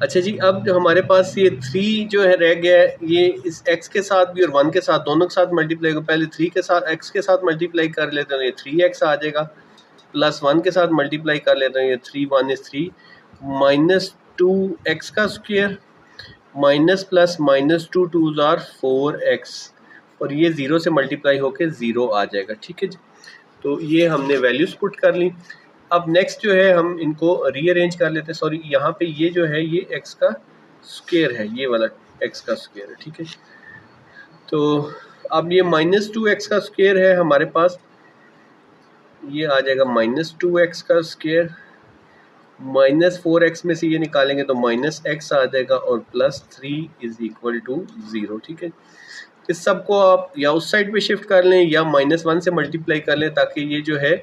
अच्छा जी, अब जो हमारे पास ये 3 जो है रह गया है, ये इस x के साथ भी और 1 के साथ, दोनों के साथ मल्टीप्लाई को पहले 3 के साथ x के साथ मल्टीप्लाई कर लेते हैं, ये 3x आ जाएगा, प्लस 1 के साथ मल्टीप्लाई कर लेते हैं, ये 3 1 is 3, माइनस 2x का square minus plus minus 2 2s are 4x, और ये 0 से मल्टीप्लाई होके 0 आ जाएगा, ठीक है जी। तो ये हमने वैल्यूज पुट कर ली। अब नेक्स्ट जो है हम इनको रीअरेंज कर लेते हैं। सॉरी, यहाँ पे ये जो है ये x का स्क्वायर है, ये वाला x का स्क्वायर है, ठीक है। तो अब ये -2x का स्क्वायर है हमारे पास, ये आ जाएगा -2x का स्क्वायर, -4x में से ये निकालेंगे तो -x आ जाएगा, और +3 = 0, ठीक है। इस सब को आप या उस साइड पे शिफ्ट कर लें या -1 से मल्टीप्लाई कर लें, ताकि ये जो है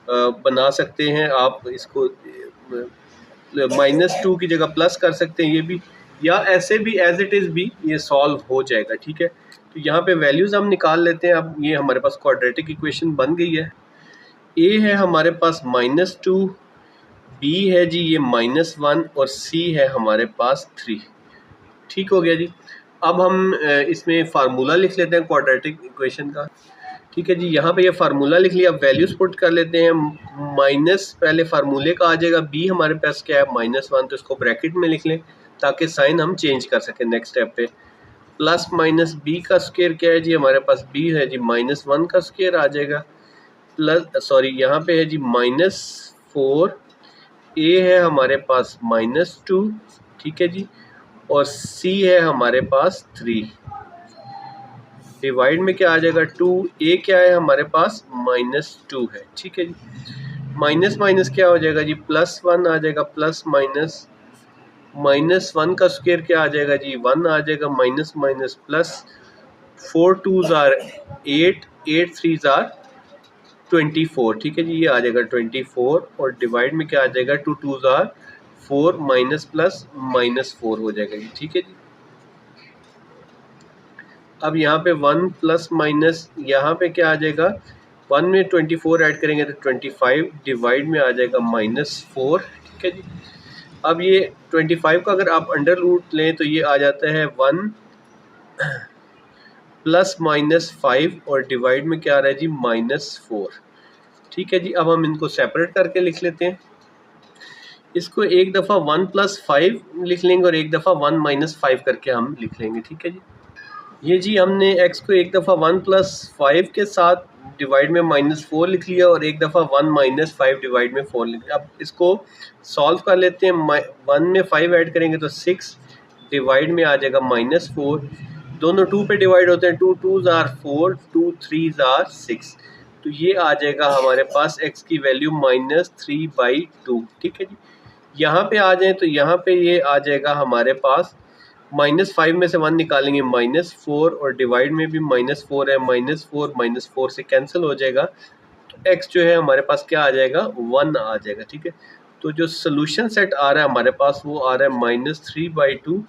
बना सकते हैं आप इसको, -2 की जगह प्लस कर सकते हैं ये भी, या ऐसे भी एज इट इज़ भी ये सॉल्व हो जाएगा, ठीक है। तो यहाँ पे वैल्यूज़ हम निकाल लेते हैं। अब ये हमारे पास क्वाड्रेटिक इक्वेशन बन गई है। a है हमारे पास -2, b है जी ये -1, और c है हमारे पास 3, ठीक हो गया जी। अब हम इसमें फार्मूला लिख लेते हैं क्वाड्रेटिक इक्वेशन का, ठीक है जी। यहाँ पे ये फार्मूला लिख लिया, अब वैल्यूज पुट कर लेते हैं। माइनस पहले फार्मूले का आ जाएगा, b हमारे पास क्या है -1, तो इसको ब्रैकेट में लिख लें ताकि साइन हम चेंज कर सकें नेक्स्ट स्टेप पे। प्लस माइनस b का स्क्वायर क्या है जी, हमारे पास b है जी -1 का स्क्वायर आ जाएगा, प्लस सॉरी यहाँ पे है जी -4, a है हमारे पास -2, ठीक है जी, और c है हमारे पास 3, डिवाइड में क्या आ जाएगा 2, a क्या है हमारे पास -2 है, ठीक है जी। माइनस माइनस क्या हो जाएगा जी, +1 आ जाएगा, प्लस माइनस -1 का स्क्वायर क्या आ जाएगा जी 1 आ जाएगा, minus minus plus, 4 2s are 8, 8 3s are 24, ठीक है जी। ये आ जाएगा 24, और डिवाइड में क्या आ जाएगा 2 2s are 4, माइनस प्लस -4 हो जाएगा जी, ठीक है जी। अब यहाँ पे 1 प्लस माइनस यहाँ पे क्या आ जाएगा, 1 में 24 ऐड करेंगे तो 25 डिवाइड में आ जाएगा -4। ठीक है जी। अब ये 25 का अगर आप अंडर रूट लें तो ये आ जाता है 1 प्लस -5 और डिवाइड में क्या आ रहा है जी -4। ठीक है जी। अब हम इनको सेपरेट करके लिख लेते हैं। इसको एक दफ़ा 1 प्लस 5 लिख लेंगे और एक दफ़ा 1 माइनस 5 करके हम लिख लेंगे। ठीक है जी। ये जी हमने x को एक दफ़ा 1 प्लस 5 के साथ डिवाइड में -4 लिख लिया और एक दफ़ा 1 माइनस 5 डिवाइड में 4 लिख लिया। अब इसको सॉल्व कर लेते हैं। 1 में 5 ऐड करेंगे तो 6 डिवाइड में आ जाएगा -4। दोनों 2 पे डिवाइड होते हैं, 2 2s आर 4, 2 3s आर 6। तो ये आ जाएगा हमारे पास x की वैल्यू -3/2। ठीक है जी। यहाँ पे आ जाएं तो यहाँ पे ये आ जाएगा हमारे पास -5 में से 1 निकालेंगे -4 और डिवाइड में भी -4 है, -4 से कैंसिल हो जाएगा। तो x जो है हमारे पास क्या आ जाएगा 1 आ जाएगा। ठीक है। तो जो सोल्यूशन सेट आ रहा है हमारे पास वो आ रहा है -3/2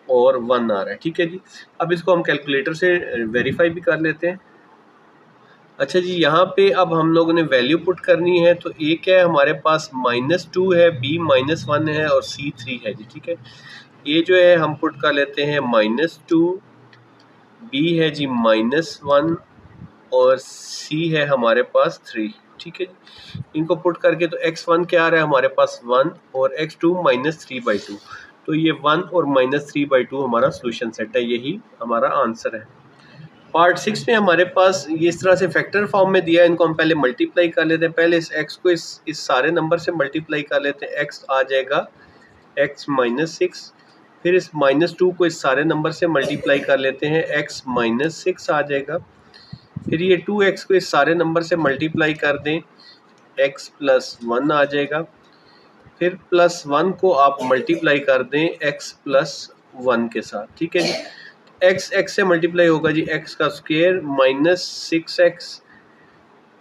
और 1 आ रहा है। ठीक है जी। अब इसको हम कैलकुलेटर से वेरीफाई भी कर लेते हैं। अच्छा जी, यहाँ पे अब हम लोगों ने वैल्यू पुट करनी है। तो a क्या है हमारे पास -2 है, b -1 है और c 3 है जी। ठीक है। ये जो है हम पुट कर लेते हैं -2, b है जी -1 और c है हमारे पास 3। ठीक है जी। इनको पुट करके तो x1 क्या आ रहा है हमारे पास 1 और x2 -3/2। तो ये 1 और -3/2 हमारा सोल्यूशन सेट है, यही हमारा आंसर है। पार्ट 6 में हमारे पास ये इस तरह से फैक्टर फॉर्म में दिया है। इनको हम पहले मल्टीप्लाई कर लेते हैं। पहले इस x को इस सारे नंबर से मल्टीप्लाई कर लेते हैं। x आ जाएगा x -6। फिर इस -2 को इस सारे नंबर से मल्टीप्लाई कर लेते हैं, x -6 आ जाएगा। फिर ये 2x को इस सारे नंबर से मल्टीप्लाई कर दें, x +1 आ जाएगा। फिर +1 को आप मल्टीप्लाई कर दें x +1 के साथ। ठीक है जी। x से मल्टीप्लाई होगा जी x का स्क्वायर -6x,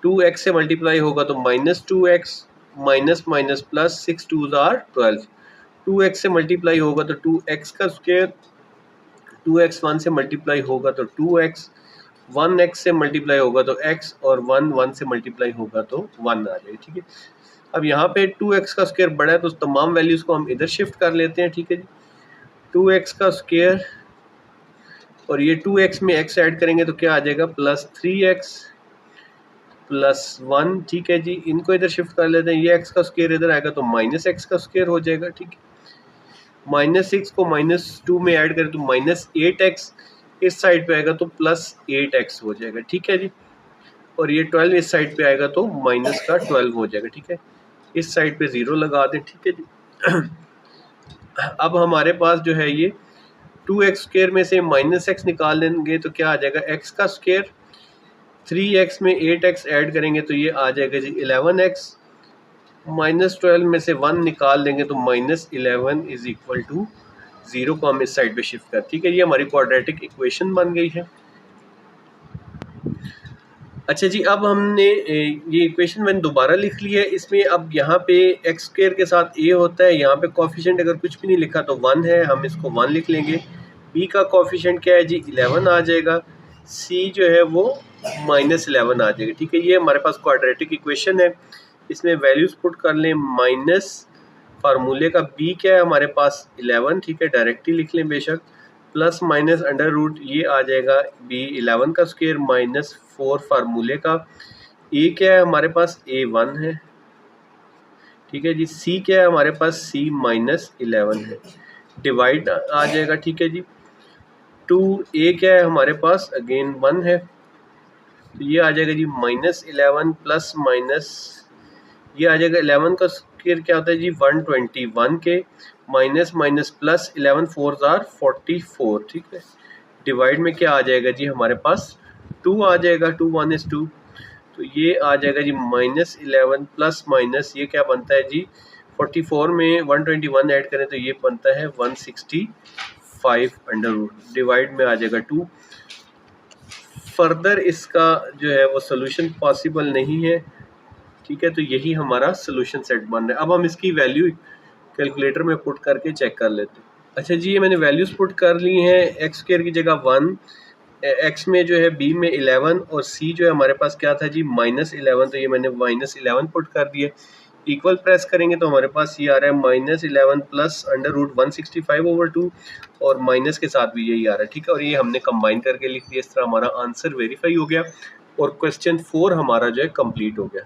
2x से मल्टीप्लाई होगा तो -2x, minus minus plus 6 2s are 12। 2x से मल्टीप्लाई होगा तो 2x का स्क्वायर, 2x 1 से मल्टीप्लाई होगा तो 2x, 1x से मल्टीप्लाई होगा तो x और 1 से मल्टीप्लाई होगा तो 1 आ जाएगा। ठीक है। अब यहाँ पे 2x का स्क्वायर बड़ा है तो तमाम वैल्यूज़ को हम इधर शिफ्ट कर लेते हैं। ठीक है जी। 2x का स्क्वायर और ये 2x में x ऐड करेंगे तो क्या आ जाएगा +3x +1। ठीक है जी। इनको इधर शिफ्ट कर लेते हैं। ये x का स्क्वायर इधर आएगा तो -x का स्क्वायर हो जाएगा। ठीक है। -6 को -2 में ऐड करें तो -8x, इस साइड पे आएगा तो +8x हो जाएगा। ठीक है जी। और ये 12 इस साइड पे आएगा तो -12 हो जाएगा। ठीक है। इस साइड पे 0 लगा दें। ठीक है जी। अब हमारे पास जो है ये 2x स्क्वायर में से -x निकाल देंगे तो क्या आ जाएगा x का स्क्वायर, 3x में 8x ऐड करेंगे तो ये आ जाएगा जी 11x, -12 में से 1 निकाल देंगे तो -11 इज इक्वल टू 0 को हम इस साइड पे शिफ्ट कर। ठीक है। ये हमारी क्वाड्रेटिक इक्वेशन बन गई है। अच्छा जी, अब हमने ये इक्वेशन मैंने दोबारा लिख ली है। इसमें अब यहाँ पे एक्स स्क्वायर के साथ a होता है, यहाँ पे कोफिशिएंट अगर कुछ भी नहीं लिखा तो 1 है, हम इसको 1 लिख लेंगे। b का कोफिशिएंट क्या है जी 11 आ जाएगा। c जो है वो -11 आ जाएगा। ठीक है। ये हमारे पास क्वाड्रेटिक इक्वेशन है। इसमें वैल्यूज़ पुट कर लें, माइनस फार्मूले का b क्या है हमारे पास 11। ठीक है। डायरेक्टली लिख लें बेशक, प्लस माइनस अंडर रूट ये आ जाएगा b 11 का स्क्वायर -4 फार्मूले का। a क्या है हमारे पास a1 है। ठीक है जी। c क्या है हमारे पास c -11 है। डिवाइड आ जाएगा। ठीक है जी। 2a क्या है हमारे पास अगेन 1 है तो ये आ जाएगा जी -11 प्लस माइनस ये आ जाएगा 11 का स्क्वायर क्या होता है जी 121 के, minus minus plus 11 4s are 44। ठीक है। डिवाइड में क्या आ जाएगा जी हमारे पास 2 आ जाएगा, 2 1 is 2 तो ये आ जाएगा जी -11 प्लस माइनस ये क्या बनता है जी 44 में 121 ऐड करें तो ये बनता है 165 अंडर रूट, डिवाइड में आ जाएगा 2। फर्दर इसका जो है वो सोल्यूशन पॉसिबल नहीं है। ठीक है। तो यही हमारा सोल्यूशन सेट बन रहा है। अब हम इसकी वैल्यू कैलकुलेटर में पुट करके चेक कर लेते हैं। अच्छा जी, ये मैंने वैल्यूज़ पुट कर ली हैं। एक्स स्क्वायर की जगह 1, एक्स में जो है बी में 11 और सी जो है हमारे पास क्या था जी -11, तो ये मैंने -11 पुट कर दिया। इक्वल प्रेस करेंगे तो हमारे पास ये आ रहा है -11 प्लस √165/2 और माइनस के साथ भी यही आ रहा है, ठीक है। और ये हमने कंबाइन करके लिख दिया, इस तरह हमारा आंसर वेरीफाई हो गया और क्वेश्चन 4 हमारा जो है कंप्लीट हो गया।